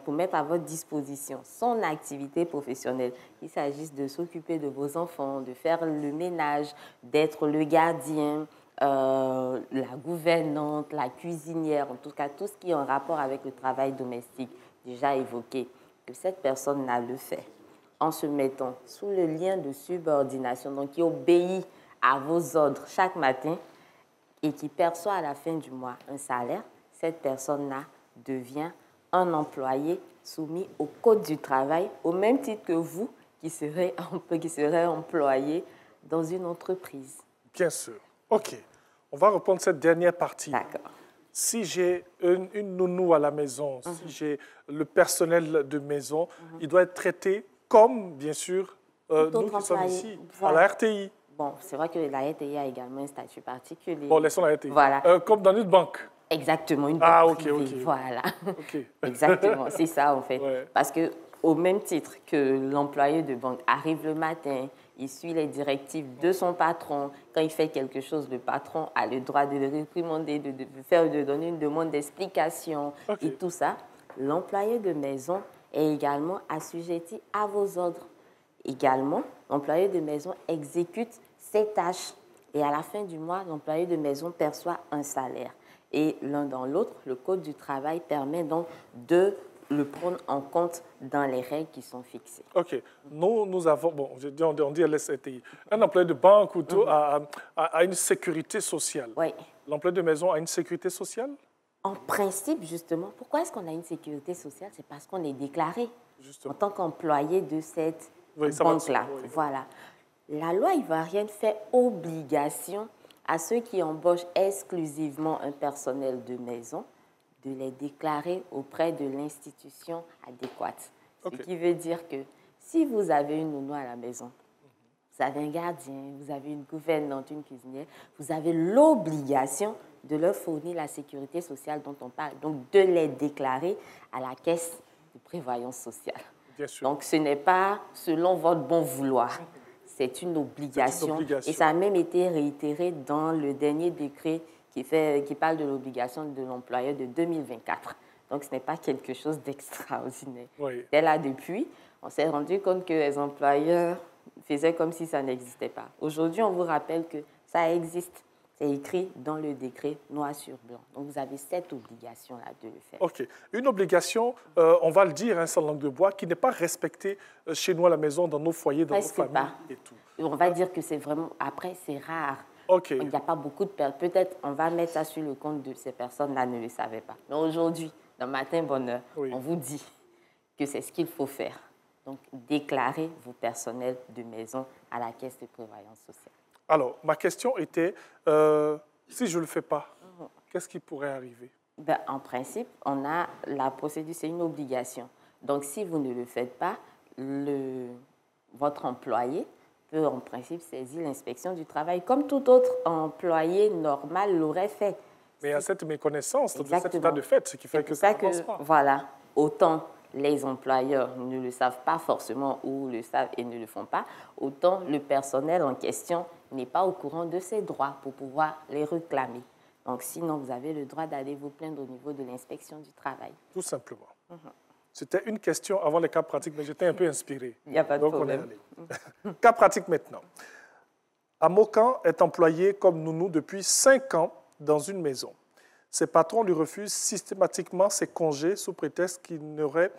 mettre à votre disposition son activité professionnelle, qu'il s'agisse de s'occuper de vos enfants, de faire le ménage, d'être le gardien, la gouvernante, la cuisinière, en tout cas tout ce qui est en rapport avec le travail domestique déjà évoqué, que cette personne-là le fait en se mettant sous le lien de subordination, donc qui obéit à vos ordres chaque matin et qui perçoit à la fin du mois un salaire, cette personne-là devient un employé soumis au Code du travail, au même titre que vous qui serez employé dans une entreprise. Bien sûr. OK. On va reprendre cette dernière partie. D'accord. Si j'ai une nounou à la maison, si j'ai le personnel de maison, il doit être traité comme, bien sûr, nous qui sommes ici, à la RTI. Bon, c'est vrai que la RTI a également un statut particulier. Bon, laissons la RTI. Voilà. Comme dans une banque. Exactement, une banque privée. OK. Voilà. OK. Exactement, c'est ça en fait. Ouais. Parce que au même titre que l'employé de banque arrive le matin, il suit les directives de son patron. Quand il fait quelque chose, le patron a le droit de le réprimander, de donner une demande d'explication et tout ça. L'employé de maison est également assujetti à vos ordres. Également, l'employé de maison exécute ses tâches. Et à la fin du mois, l'employé de maison perçoit un salaire. Et l'un dans l'autre, le Code du travail permet donc de le prendre en compte dans les règles qui sont fixées. OK. Nous avons, bon, on dit LSTI, un employé de banque ou tout a une sécurité sociale. Oui. L'employé de maison a une sécurité sociale? En principe, justement, pourquoi est-ce qu'on a une sécurité sociale? C'est parce qu'on est déclaré en tant qu'employé de cette banque-là. Oui. Voilà. La loi ivoirienne fait obligation à ceux qui embauchent exclusivement un personnel de maison de les déclarer auprès de l'institution adéquate. Okay. Ce qui veut dire que si vous avez une nounou à la maison, vous avez un gardien, vous avez une gouvernante, une cuisinière, vous avez l'obligation de leur fournir la sécurité sociale dont on parle, donc de les déclarer à la caisse de prévoyance sociale. Bien sûr. Donc ce n'est pas selon votre bon vouloir, c'est une obligation. Et ça a même été réitéré dans le dernier décret qui parle de l'obligation de l'employeur de 2024. Donc, ce n'est pas quelque chose d'extraordinaire. Oui. Dès là, depuis, on s'est rendu compte que les employeurs faisaient comme si ça n'existait pas. Aujourd'hui, on vous rappelle que ça existe. C'est écrit dans le décret noir sur blanc. Donc, vous avez cette obligation-là de le faire. OK. Une obligation, on va le dire, sans langue de bois, qui n'est pas respectée chez nous à la maison, dans nos foyers, dans nos familles et tout. On va dire que c'est vraiment... Après, c'est rare. Okay. Il n'y a pas beaucoup de personnes. Peut-être on va mettre ça sur le compte de ces personnes-là ne le savaient pas. Mais aujourd'hui, dans Matin Bonheur, on vous dit que c'est ce qu'il faut faire. Donc, déclarez vos personnels de maison à la caisse de prévoyance sociale. Alors, ma question était, si je ne le fais pas, qu'est-ce qui pourrait arriver? Ben, en principe, on a la procédure, c'est une obligation. Donc, si vous ne le faites pas, votre employé peut en principe saisir l'inspection du travail, comme tout autre employé normal l'aurait fait. Mais il y a cette méconnaissance de cet état de fait, ce qui fait que ça n'avance pas. Voilà, autant les employeurs ne le savent pas forcément ou le savent et ne le font pas, autant le personnel en question n'est pas au courant de ses droits pour pouvoir les réclamer. Donc sinon, vous avez le droit d'aller vous plaindre au niveau de l'inspection du travail. Tout simplement. C'était une question avant les cas pratiques, mais j'étais un peu inspiré. Il n'y a pas de problème. Cas pratique maintenant. Amokan est employé comme nounou depuis 5 ans dans une maison. Ses patrons lui refusent systématiquement ses congés sous prétexte qu'il n'aurait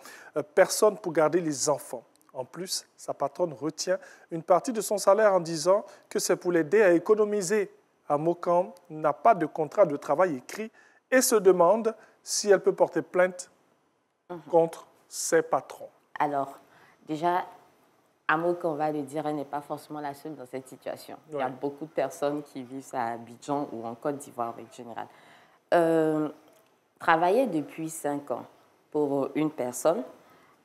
personne pour garder les enfants. En plus, sa patronne retient une partie de son salaire en disant que c'est pour l'aider à économiser. Amokan n'a pas de contrat de travail écrit et se demande si elle peut porter plainte contre ses patrons. Alors, déjà, Amokan, on va le dire, elle n'est pas forcément la seule dans cette situation. Il y a beaucoup de personnes qui vivent ça à Abidjan ou en Côte d'Ivoire, en règle générale. Travailler depuis 5 ans pour une personne,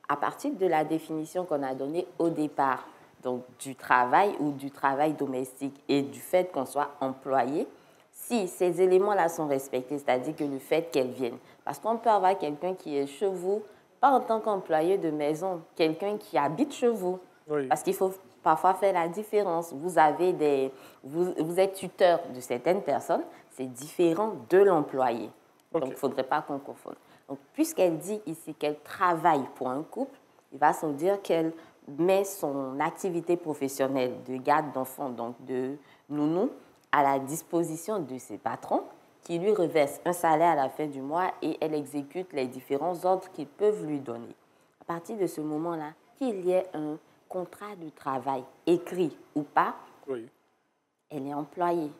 à partir de la définition qu'on a donnée au départ, donc du travail ou du travail domestique et du fait qu'on soit employé, si ces éléments-là sont respectés, c'est-à-dire que le fait qu'elle vienne, parce qu'on peut avoir quelqu'un qui est chez vous, pas en tant qu'employé de maison, quelqu'un qui habite chez vous, parce qu'il faut parfois faire la différence. Vous êtes tuteur de certaines personnes, c'est différent de l'employé. Donc, il ne faudrait pas qu'on confonde. Donc, puisqu'elle dit ici qu'elle travaille pour un couple, il va se dire qu'elle met son activité professionnelle de garde d'enfants, donc de nounou, à la disposition de ses patrons qui lui reversent un salaire à la fin du mois et elle exécute les différents ordres qu'ils peuvent lui donner. À partir de ce moment-là, qu'il y ait un contrat de travail écrit ou pas, elle est employée.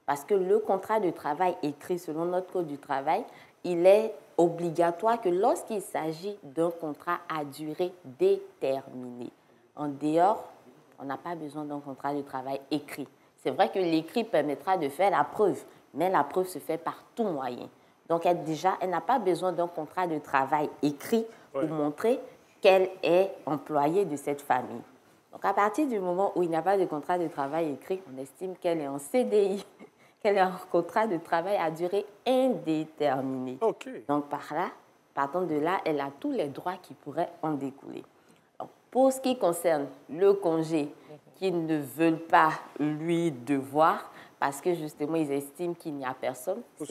Parce que le contrat de travail écrit selon notre code du travail, il est obligatoire que lorsqu'il s'agit d'un contrat à durée déterminée. En dehors, on n'a pas besoin d'un contrat de travail écrit. C'est vrai que l'écrit permettra de faire la preuve, mais la preuve se fait par tout moyen. Donc, elle n'a pas besoin d'un contrat de travail écrit pour montrer qu'elle est employée de cette famille. Donc, à partir du moment où il n'y a pas de contrat de travail écrit, on estime qu'elle est en CDI, qu'elle est en contrat de travail à durée indéterminée. Donc, partant de là, elle a tous les droits qui pourraient en découler. Donc, pour ce qui concerne le congé qu'ils ne veulent pas lui devoir, parce que justement, ils estiment qu'il n'y a personne. Pour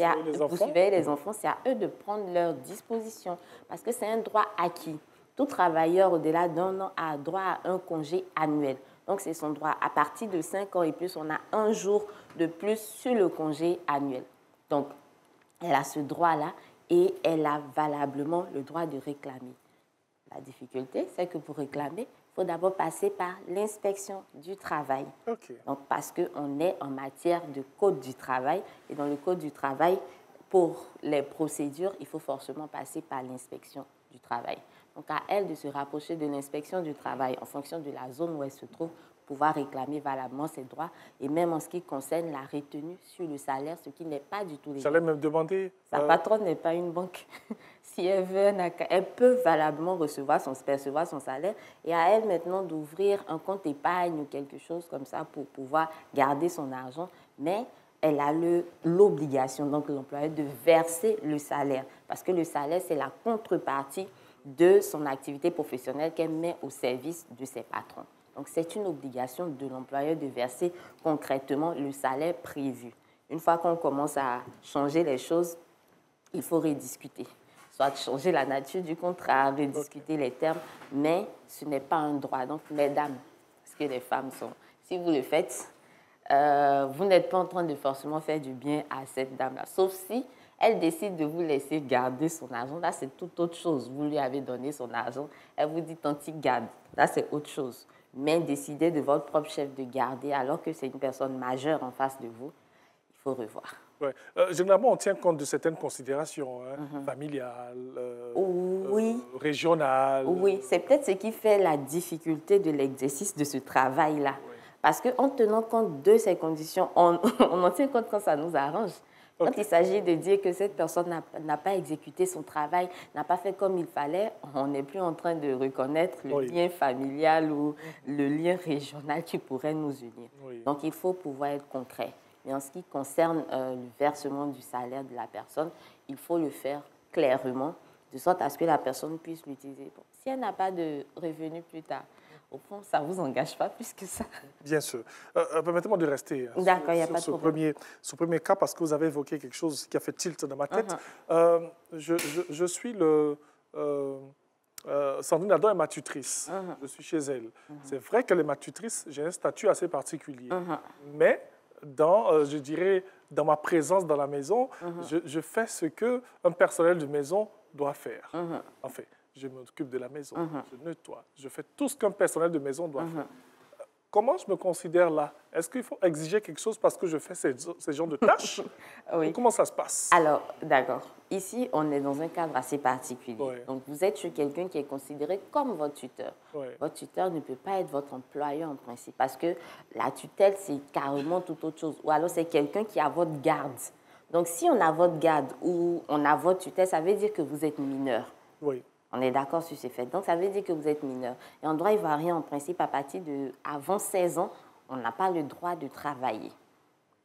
surveiller les enfants, c'est à eux de prendre leur disposition, parce que c'est un droit acquis. Tout travailleur au-delà d'1 an a droit à un congé annuel. Donc, c'est son droit. À partir de 5 ans et plus, on a 1 jour de plus sur le congé annuel. Donc, elle a ce droit-là et elle a valablement le droit de réclamer. La difficulté, c'est que pour réclamer, il faut d'abord passer par l'inspection du travail. Okay. Donc, parce qu'on est en matière de code du travail. Et dans le code du travail, pour les procédures, il faut forcément passer par l'inspection du travail. Donc, à elle de se rapprocher de l'inspection du travail en fonction de la zone où elle se trouve, pouvoir réclamer valablement ses droits, et même en ce qui concerne la retenue sur le salaire, ce qui n'est pas du tout légal. J'allais me demander... Sa patronne n'est pas une banque. Si elle veut, elle peut valablement percevoir son salaire, et à elle maintenant d'ouvrir un compte épargne ou quelque chose comme ça pour pouvoir garder son argent, mais elle a l'obligation, donc l'employeur, de verser le salaire, parce que le salaire, c'est la contrepartie de son activité professionnelle qu'elle met au service de ses patrons. Donc, c'est une obligation de l'employeur de verser concrètement le salaire prévu. Une fois qu'on commence à changer les choses, il faut rediscuter. Soit changer la nature du contrat, rediscuter les termes, mais ce n'est pas un droit. Donc, mesdames, parce que les femmes sont... Si vous le faites, vous n'êtes pas en train de forcément faire du bien à cette dame-là. Sauf si elle décide de vous laisser garder son argent. Là, c'est tout autre chose. Vous lui avez donné son argent. Elle vous dit, tanti, garde. Là, c'est autre chose. Mais décider de votre propre chef de garder alors que c'est une personne majeure en face de vous, il faut revoir. Ouais. Généralement, on tient compte de certaines considérations familiales, régionales. Oui, c'est peut-être ce qui fait la difficulté de l'exercice de ce travail-là. Oui. Parce qu'en tenant compte de ces conditions, on en tient compte quand ça nous arrange. Quand il s'agit de dire que cette personne n'a pas exécuté son travail, n'a pas fait comme il fallait, on n'est plus en train de reconnaître le lien familial ou le lien régional qui pourrait nous unir. Oui. Donc, il faut pouvoir être concret. Mais en ce qui concerne le versement du salaire de la personne, il faut le faire clairement, de sorte à ce que la personne puisse l'utiliser. Bon, si elle n'a pas de revenus plus tard, au fond, ça ne vous engage pas plus que ça. Bien sûr. Permettez-moi de rester sur ce premier cas, parce que vous avez évoqué quelque chose qui a fait tilt dans ma tête. Je suis Sandrine Adam est ma tutrice. Je suis chez elle. C'est vrai qu'elle est ma tutrice, j'ai un statut assez particulier. Mais, je dirais, dans ma présence dans la maison, je fais ce qu'un personnel de maison doit faire. En fait. Je m'occupe de la maison, je nettoie, je fais tout ce qu'un personnel de maison doit faire. Comment je me considère là? Est-ce qu'il faut exiger quelque chose parce que je fais ces genres de tâches? Oui. Comment ça se passe? Alors, d'accord. Ici, on est dans un cadre assez particulier. Oui. Donc, vous êtes chez quelqu'un qui est considéré comme votre tuteur. Oui. Votre tuteur ne peut pas être votre employeur en principe parce que la tutelle, c'est carrément tout autre chose. Ou alors, c'est quelqu'un qui a votre garde. Donc, si on a votre garde ou on a votre tutelle, ça veut dire que vous êtes mineur. Oui. On est d'accord sur ce fait. Donc, ça veut dire que vous êtes mineur. Et en droit ivoirien, en principe, à partir avant 16 ans, on n'a pas le droit de travailler.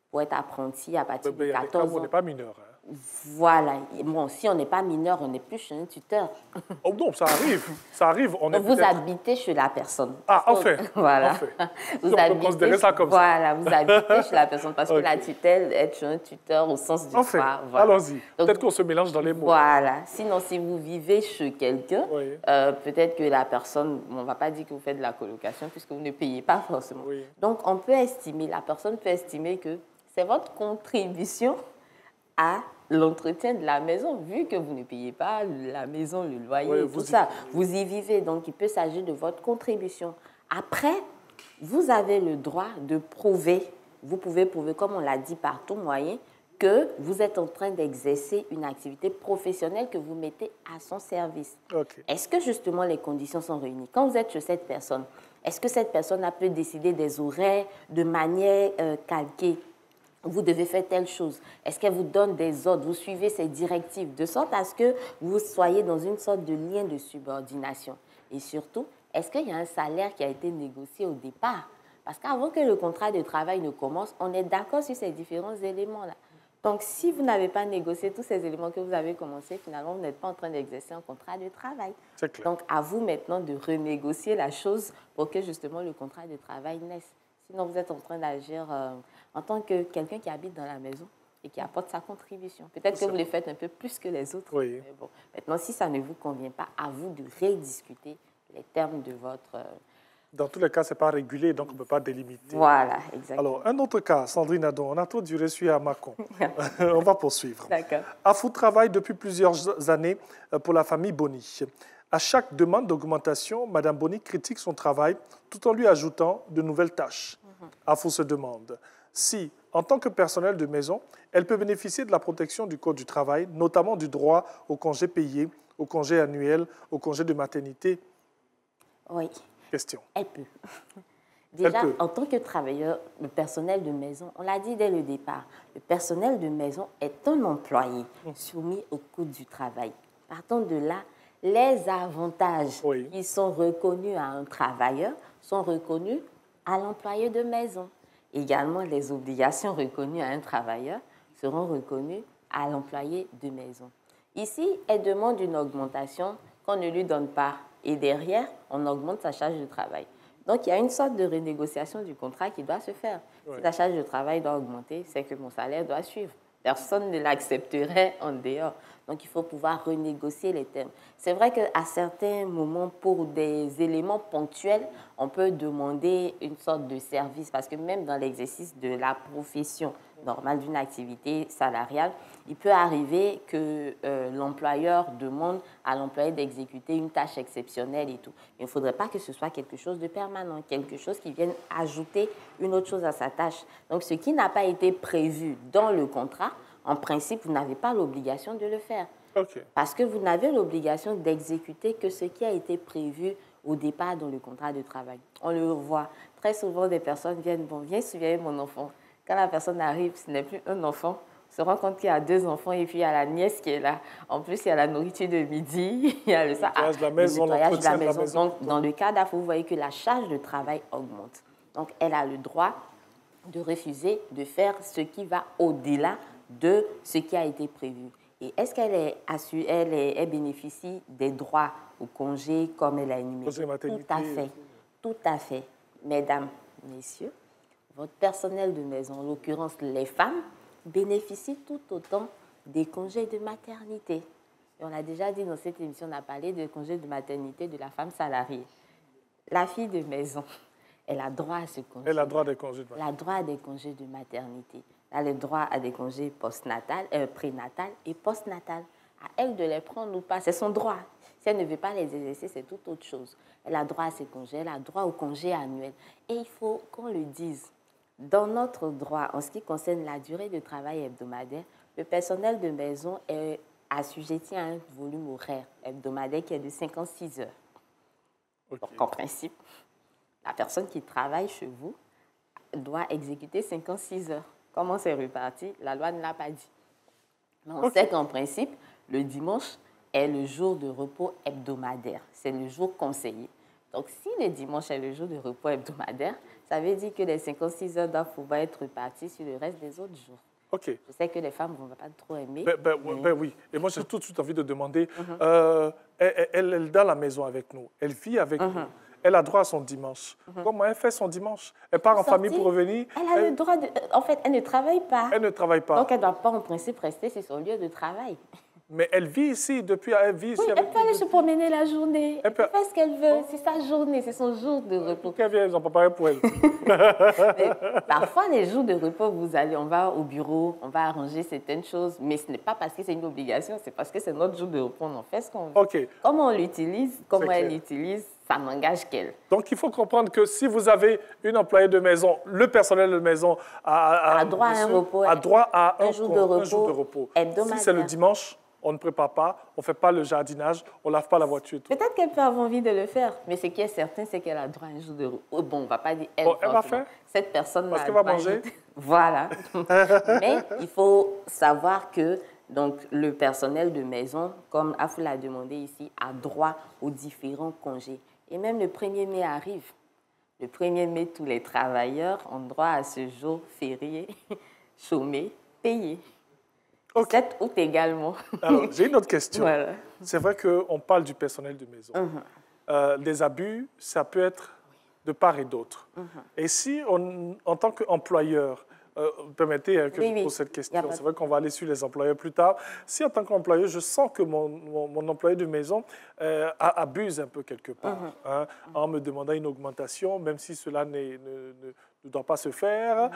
Pour être apprenti, à partir de 14 ans... On n'est pas mineur. Voilà. Bon, si on n'est pas mineur, on n'est plus chez un tuteur. Oh non, ça arrive. Ça arrive. Vous habitez chez la personne. Ah, en fait. Voilà. On peut considérer ça comme ça. Voilà, vous habitez chez la personne. Parce que la tutelle, être chez un tuteur au sens du droit. Voilà. Allons-y. Peut-être qu'on se mélange dans les mots. Voilà. Sinon, si vous vivez chez quelqu'un, peut-être que la personne, on ne va pas dire que vous faites de la colocation puisque vous ne payez pas forcément. Oui. Donc, on peut estimer, la personne peut estimer que c'est votre contribution à l'entretien de la maison, vu que vous ne payez pas la maison, le loyer, tout ça. Vous y vivez, donc il peut s'agir de votre contribution. Après, vous avez le droit de prouver, vous pouvez prouver, comme on l'a dit, par tout moyen, que vous êtes en train d'exercer une activité professionnelle que vous mettez à son service. Okay. Est-ce que justement les conditions sont réunies? Quand vous êtes chez cette personne, est-ce que cette personne a pu décider des horaires de manière calquée? Vous devez faire telle chose. Est-ce qu'elle vous donne des ordres? Vous suivez ses directives de sorte à ce que vous soyez dans une sorte de lien de subordination. Et surtout, est-ce qu'il y a un salaire qui a été négocié au départ? Parce qu'avant que le contrat de travail ne commence, on est d'accord sur ces différents éléments-là. Donc, si vous n'avez pas négocié tous ces éléments que vous avez commencé, finalement, vous n'êtes pas en train d'exercer un contrat de travail. C'est clair. Donc, à vous maintenant de renégocier la chose pour que justement le contrat de travail naisse. Sinon, vous êtes en train d'agir en tant que quelqu'un qui habite dans la maison et qui apporte sa contribution. Peut-être que vous le faites un peu plus que les autres. Oui. Mais bon, maintenant, si ça ne vous convient pas, à vous de rediscuter les termes de votre... Dans tous les cas, ce n'est pas régulé, donc on ne peut pas délimiter. Voilà, exactement. Alors, un autre cas, Sandrine Adon, on a trop duré celui à Macon. On va poursuivre. D'accord. Afou travaille depuis plusieurs années pour la famille Boni. À chaque demande d'augmentation, Mme Boni critique son travail tout en lui ajoutant de nouvelles tâches. Afou se demande si, en tant que personnel de maison, elle peut bénéficier de la protection du Code du travail, notamment du droit au congé payé, au congé annuel, au congé de maternité. Oui. Question. Elle peut. Déjà, en tant que travailleur, le personnel de maison, on l'a dit dès le départ, le personnel de maison est un employé soumis au Code du travail. Partant de là, les avantages qui sont reconnus à un travailleur sont reconnus à l'employé de maison. Également, les obligations reconnues à un travailleur seront reconnues à l'employé de maison. Ici, elle demande une augmentation qu'on ne lui donne pas. Et derrière, on augmente sa charge de travail. Donc, il y a une sorte de renégociation du contrat qui doit se faire. Si la charge de travail doit augmenter, c'est que mon salaire doit suivre. Personne ne l'accepterait en dehors. Donc, il faut pouvoir renégocier les termes. C'est vrai qu'à certains moments, pour des éléments ponctuels, on peut demander une sorte de service parce que même dans l'exercice de la profession normale d'une activité salariale, il peut arriver que l'employeur demande à l'employé d'exécuter une tâche exceptionnelle et tout. Mais il ne faudrait pas que ce soit quelque chose de permanent, quelque chose qui vienne ajouter une autre chose à sa tâche. Donc, ce qui n'a pas été prévu dans le contrat, en principe, vous n'avez pas l'obligation de le faire. Parce que vous n'avez l'obligation d'exécuter que ce qui a été prévu au départ dans le contrat de travail. On le voit. Très souvent, des personnes viennent, bon, viens surveiller mon enfant. Quand la personne arrive, ce n'est plus un enfant, on se rend compte qu'il y a 2 enfants et puis il y a la nièce qui est là. En plus, il y a la nourriture de midi, il y a le nettoyage de la maison. Donc, dans le cas d'Afou, vous voyez que la charge de travail augmente. Donc, elle a le droit de refuser de faire ce qui va au-delà de ce qui a été prévu. Et est-ce qu'elle elle bénéficie des droits au congé comme elle a énuméré? Tout à fait. Tout à fait. Mesdames, messieurs, votre personnel de maison, en l'occurrence les femmes, bénéficient tout autant des congés de maternité. Et on l'a déjà dit dans cette émission, on a parlé de congés de maternité de la femme salariée. La fille de maison, elle a droit à ce congé. Elle a droit à des congés de maternité. Elle a droit à des congés de maternité. Elle a le droit à des congés prénatal et postnatal. À elle de les prendre ou pas, c'est son droit. Si elle ne veut pas les exercer, c'est toute autre chose. Elle a droit à ses congés, elle a droit au congé annuel. Et il faut qu'on le dise. Dans notre droit, en ce qui concerne la durée de travail hebdomadaire, le personnel de maison est assujetti à un volume horaire hebdomadaire qui est de 56 heures. Donc, en principe, la personne qui travaille chez vous doit exécuter 56 heures. Comment c'est reparti? La loi ne l'a pas dit. Mais on sait qu'en principe, le dimanche est le jour de repos hebdomadaire. C'est le jour conseillé. Donc, si le dimanche est le jour de repos hebdomadaire, ça veut dire que les 56 heures doivent pouvoir être reparties sur le reste des autres jours. Je sais que les femmes ne vont pas trop aimer. Oui. Et moi, j'ai tout de suite envie de demander, elle est dans la maison avec nous, elle vit avec nous. Elle a droit à son dimanche. Comment elle fait son dimanche? Elle part en famille pour revenir. Elle a le droit de... En fait, elle ne travaille pas. Elle ne travaille pas. Donc, elle ne doit pas, en principe, rester sur son lieu de travail. Mais elle vit ici depuis... Elle vit ici elle peut aller se promener la journée. Elle peut faire ce qu'elle veut. C'est sa journée, c'est son jour de repos. Qu'elle vient, ils ont préparé pour elle. Parfois, les jours de repos, on va au bureau, on va arranger certaines choses, mais ce n'est pas parce que c'est une obligation, c'est parce que c'est notre jour de repos, on en fait ce qu'on veut. Comment on l'utilise, comment elle l'utilise, ça n'engage qu'elle. Donc, il faut comprendre que si vous avez une employée de maison, le personnel de maison a droit à un repos. A droit à un jour de repos hebdomadaire. Si c'est le dimanche, on ne prépare pas, on ne fait pas le jardinage, on ne lave pas la voiture. Peut-être qu'elle peut avoir envie de le faire, mais ce qui est certain, c'est qu'elle a droit à un jour de repos. Bon, on ne va pas dire elle. Elle va faire. Cette personne parce qu'elle va manger. Voilà. Mais il faut savoir que donc, le personnel de maison, comme Afou l'a demandé ici, a droit aux différents congés. Et même le 1er mai arrive. Le 1er mai, tous les travailleurs ont droit à ce jour férié, chômé, payé. Cette août également. Alors, j'ai une autre question. Voilà. C'est vrai qu'on parle du personnel de maison. Les abus, ça peut être de part et d'autre. Et si, en tant qu'employeur, permettez que je pose cette question, c'est vrai qu'on va aller sur les employeurs plus tard. Si, en tant qu'employeur, je sens que mon employé de maison abuse un peu quelque part, en me demandant une augmentation, même si cela ne doit pas se faire,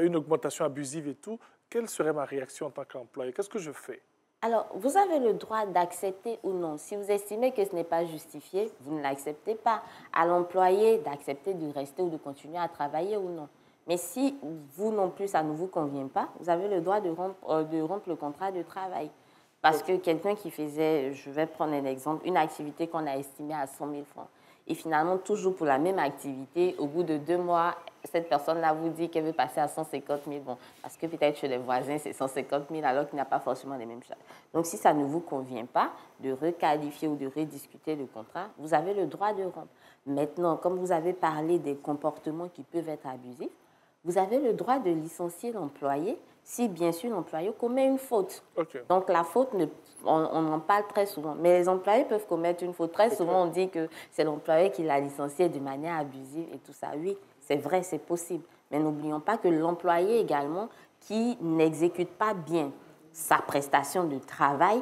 une augmentation abusive et tout, quelle serait ma réaction en tant qu'employeur? Qu'est-ce que je fais? Alors, vous avez le droit d'accepter ou non. Si vous estimez que ce n'est pas justifié, vous ne l'acceptez pas. À l'employé d'accepter de rester ou de continuer à travailler ou non. Mais si vous non plus, ça ne vous convient pas, vous avez le droit de rompre le contrat de travail. Parce que quelqu'un qui faisait, je vais prendre un exemple, une activité qu'on a estimée à 100 000 francs, et finalement, toujours pour la même activité, au bout de 2 mois, cette personne-là vous dit qu'elle veut passer à 150 000. Bon, parce que peut-être chez les voisins, c'est 150 000 alors qu'il n'y a pas forcément les mêmes charges. Donc, si ça ne vous convient pas de requalifier ou de rediscuter le contrat, vous avez le droit de rompre. Maintenant, comme vous avez parlé des comportements qui peuvent être abusifs, vous avez le droit de licencier l'employé si, bien sûr, l'employé commet une faute. Okay. Donc, la faute, on en parle très souvent. Mais les employés peuvent commettre une faute. Très souvent, on dit que c'est l'employé qui l'a licencié de manière abusive et tout ça. Oui, c'est vrai, c'est possible. Mais n'oublions pas que l'employé également, qui n'exécute pas bien sa prestation de travail,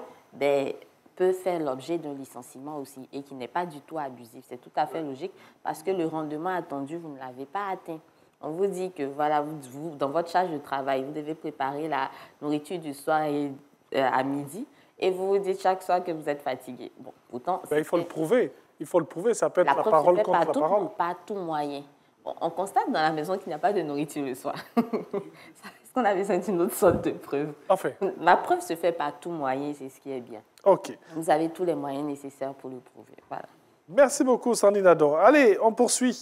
peut faire l'objet d'un licenciement aussi et qui n'est pas du tout abusif. C'est tout à fait logique parce que le rendement attendu, vous ne l'avez pas atteint. On vous dit que voilà, vous, dans votre charge de travail, vous devez préparer la nourriture du soir et, à midi et vous vous dites chaque soir que vous êtes fatigué. Bon, pourtant, il faut le prouver. Il faut le prouver. Ça peut être la parole contre la parole. Pas tout moyen. Bon, on constate dans la maison qu'il n'y a pas de nourriture le soir. Est-ce qu'on a besoin d'une autre sorte de preuve? Enfin. La preuve se fait par tout moyen, c'est ce qui est bien. OK. Vous avez tous les moyens nécessaires pour le prouver. Voilà. Merci beaucoup, Sandrine Ador. Allez, on poursuit.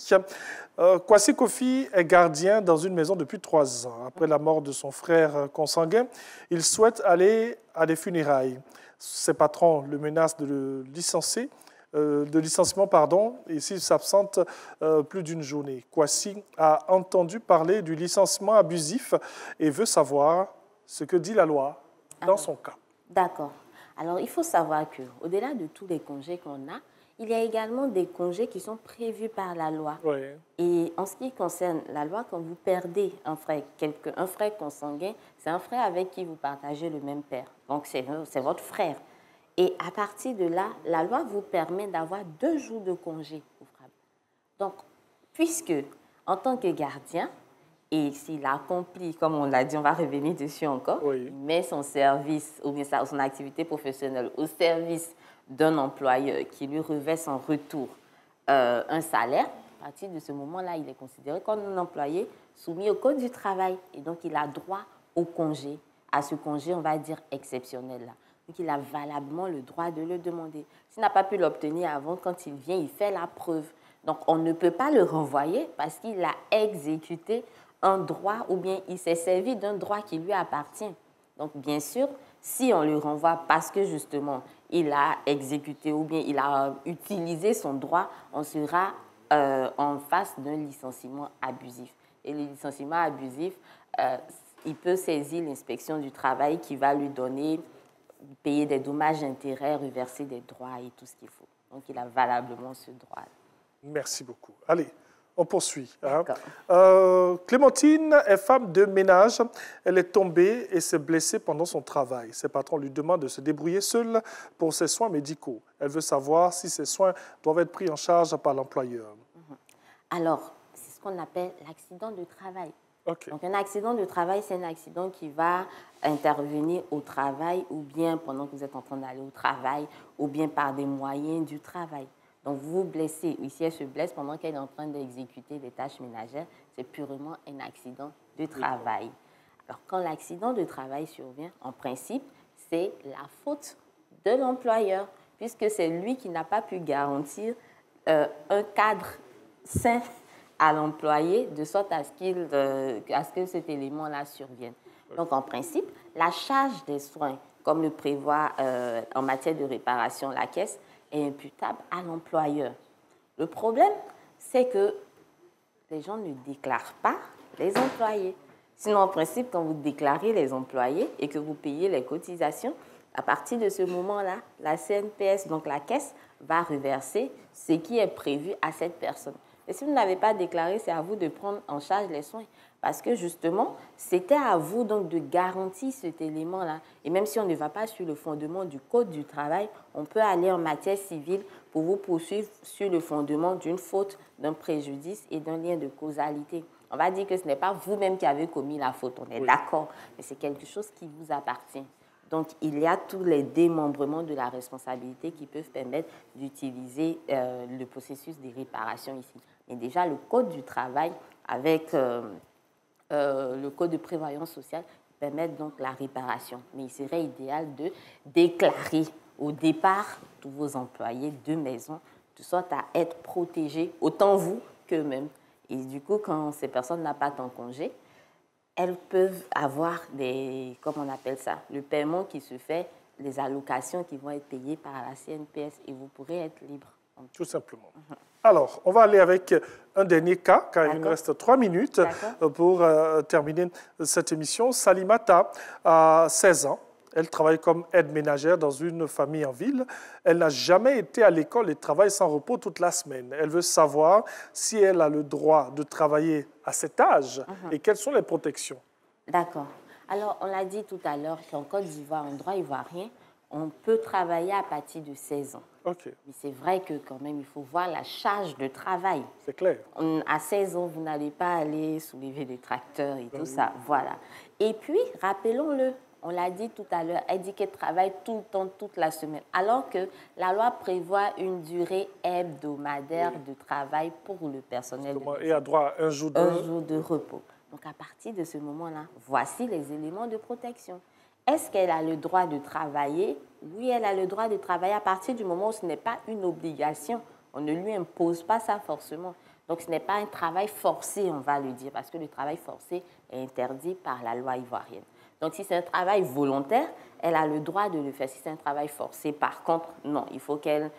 Kwasi Kofi est gardien dans une maison depuis 3 ans. Après la mort de son frère consanguin, il souhaite aller à des funérailles. Ses patrons le menacent de licenciement, et s'il s'absente plus d'une journée. Kwasi a entendu parler du licenciement abusif et veut savoir ce que dit la loi dans son cas. D'accord. Alors, il faut savoir qu'au-delà de tous les congés qu'on a, il y a également des congés qui sont prévus par la loi. Oui. Et en ce qui concerne la loi, quand vous perdez un frère consanguin, c'est un frère avec qui vous partagez le même père. Donc, c'est votre frère. Et à partir de là, la loi vous permet d'avoir 2 jours de congé ouvrables. Donc, puisque, en tant que gardien, et s'il accomplit, comme on l'a dit, on va revenir dessus encore, il met son service ou bien son activité professionnelle au service d'un employeur qui lui reverse en retour un salaire, à partir de ce moment-là, il est considéré comme un employé soumis au Code du travail. Et donc, il a droit au congé, à ce congé, on va dire, exceptionnel-là. Donc, il a valablement le droit de le demander. S'il n'a pas pu l'obtenir avant, quand il vient, il fait la preuve. Donc, on ne peut pas le renvoyer parce qu'il a exécuté un droit ou bien il s'est servi d'un droit qui lui appartient. Donc, bien sûr, si on le renvoie parce que, justement, il a exécuté ou bien il a utilisé son droit, on sera en face d'un licenciement abusif. Et le licenciement abusif, il peut saisir l'inspection du travail qui va lui donner, payer des dommages intérêts, reverser des droits et tout ce qu'il faut. Donc, il a valablement ce droit. Merci beaucoup. Allez, on poursuit. Clémentine est femme de ménage. Elle est tombée et s'est blessée pendant son travail. Ses patrons lui demandent de se débrouiller seule pour ses soins médicaux. Elle veut savoir si ces soins doivent être pris en charge par l'employeur. Alors, c'est ce qu'on appelle l'accident de travail. Okay. Donc, un accident de travail, c'est un accident qui va intervenir au travail ou bien pendant que vous êtes en train d'aller au travail ou bien par des moyens du travail. Donc, vous vous blessez. Ici, elle se blesse pendant qu'elle est en train d'exécuter des tâches ménagères. C'est purement un accident de travail. Alors, quand l'accident de travail survient, en principe, c'est la faute de l'employeur, puisque c'est lui qui n'a pas pu garantir un cadre sain à l'employé, de sorte à ce que cet élément-là survienne. Donc, en principe, la charge des soins, comme le prévoit en matière de réparation la caisse, est imputable à l'employeur. Le problème, c'est que les gens ne déclarent pas les employés. Sinon, en principe, quand vous déclarez les employés et que vous payez les cotisations, à partir de ce moment-là, la CNPS, donc la caisse, va reverser ce qui est prévu à cette personne. Et si vous n'avez pas déclaré, c'est à vous de prendre en charge les soins. Parce que justement, c'était à vous donc de garantir cet élément-là. Et même si on ne va pas sur le fondement du Code du travail, on peut aller en matière civile pour vous poursuivre sur le fondement d'une faute, d'un préjudice et d'un lien de causalité. On va dire que ce n'est pas vous-même qui avez commis la faute, on est d'accord, mais c'est quelque chose qui vous appartient. Donc, il y a tous les démembrements de la responsabilité qui peuvent permettre d'utiliser le processus de réparation ici. Mais déjà, le Code du travail avec le Code de prévoyance sociale permettent donc la réparation. Mais il serait idéal de déclarer au départ tous vos employés de maison, de sorte à être protégés, autant vous qu'eux-mêmes. Et du coup, quand ces personnes n'ont pas en congé, elles peuvent avoir des, comment on appelle ça, le paiement qui se fait, les allocations qui vont être payées par la CNPS et vous pourrez être libre. Tout simplement. Alors, on va aller avec un dernier cas, car il nous reste 3 minutes pour terminer cette émission. Salimata a 16 ans. Elle travaille comme aide ménagère dans une famille en ville. Elle n'a jamais été à l'école et travaille sans repos toute la semaine. Elle veut savoir si elle a le droit de travailler à cet âge et quelles sont les protections. D'accord. Alors, on l'a dit tout à l'heure qu'en Côte d'Ivoire, en droit ivoirien, on peut travailler à partir de 16 ans. OK. Mais c'est vrai que quand même, il faut voir la charge de travail. C'est clair. À 16 ans, vous n'allez pas aller soulever des tracteurs et tout ça. Voilà. Et puis, rappelons-le, on l'a dit tout à l'heure, elle dit qu'elle travaille tout le temps, toute la semaine. Alors que la loi prévoit une durée hebdomadaire de travail pour le personnel. Et a droit à un jour de repos. Donc, à partir de ce moment-là, voici les éléments de protection. Est-ce qu'elle a le droit de travailler? Oui, elle a le droit de travailler à partir du moment où ce n'est pas une obligation. On ne lui impose pas ça forcément. Donc, ce n'est pas un travail forcé, on va le dire, parce que le travail forcé est interdit par la loi ivoirienne. Donc, si c'est un travail volontaire, elle a le droit de le faire. Si c'est un travail forcé, par contre, non, il faut qu'elle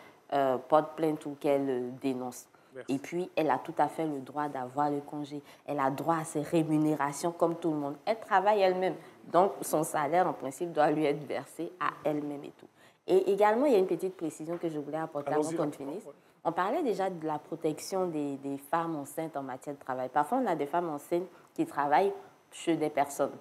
porte plainte ou qu'elle dénonce. Merci. Et puis, elle a tout à fait le droit d'avoir le congé. Elle a droit à ses rémunérations comme tout le monde. Elle travaille elle-même. Donc, son salaire, en principe, doit lui être versé à elle-même et tout. Et également, il y a une petite précision que je voulais apporter avant qu'on finisse. On parlait déjà de la protection des femmes enceintes en matière de travail. Parfois, on a des femmes enceintes qui travaillent chez des personnes,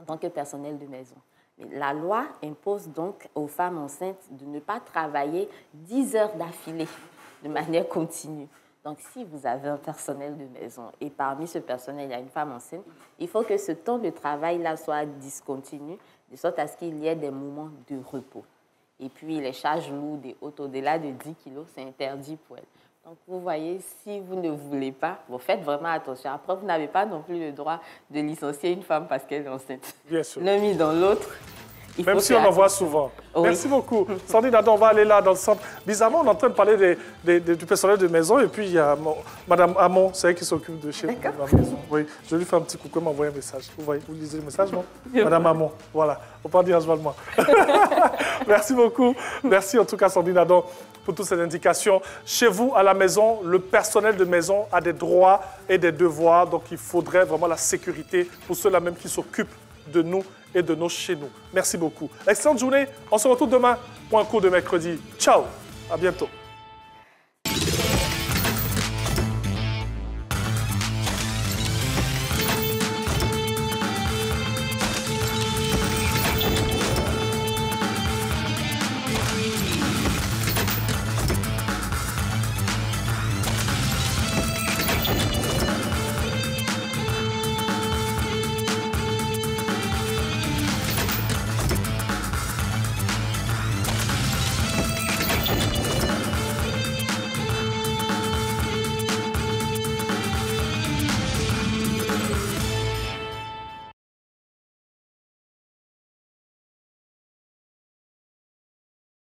en tant que personnel de maison. Mais la loi impose donc aux femmes enceintes de ne pas travailler 10 heures d'affilée, de manière continue. Donc, si vous avez un personnel de maison et parmi ce personnel, il y a une femme enceinte, il faut que ce temps de travail-là soit discontinu, de sorte à ce qu'il y ait des moments de repos. Et puis, les charges lourdes et hautes au-delà de 10 kilos, c'est interdit pour elles. Donc, vous voyez, si vous ne voulez pas, vous faites vraiment attention. Après, vous n'avez pas non plus le droit de licencier une femme parce qu'elle est enceinte. Bien sûr. L'un mis dans l'autre. Même si on en voit souvent. Oui. Merci beaucoup. Sandrine Adam, on va aller là dans le centre. Bizarrement, on est en train de parler du personnel de maison et puis il y a Madame Hamon, c'est elle qui s'occupe de chez la maison. Oui, je lui fais un petit coucou, elle m'a envoyé un message. Vous voyez, vous lisez le message, non? Madame Hamon, voilà. On peut dire joyeusement. Merci beaucoup. Merci en tout cas, Sandrine Adam, pour toutes ces indications. Chez vous, à la maison, le personnel de maison a des droits et des devoirs. Donc, il faudrait vraiment la sécurité pour ceux-là même qui s'occupent de nous et de nos chez nous. Merci beaucoup. Excellente journée. On se retrouve demain pour un cours de mercredi. Ciao. À bientôt.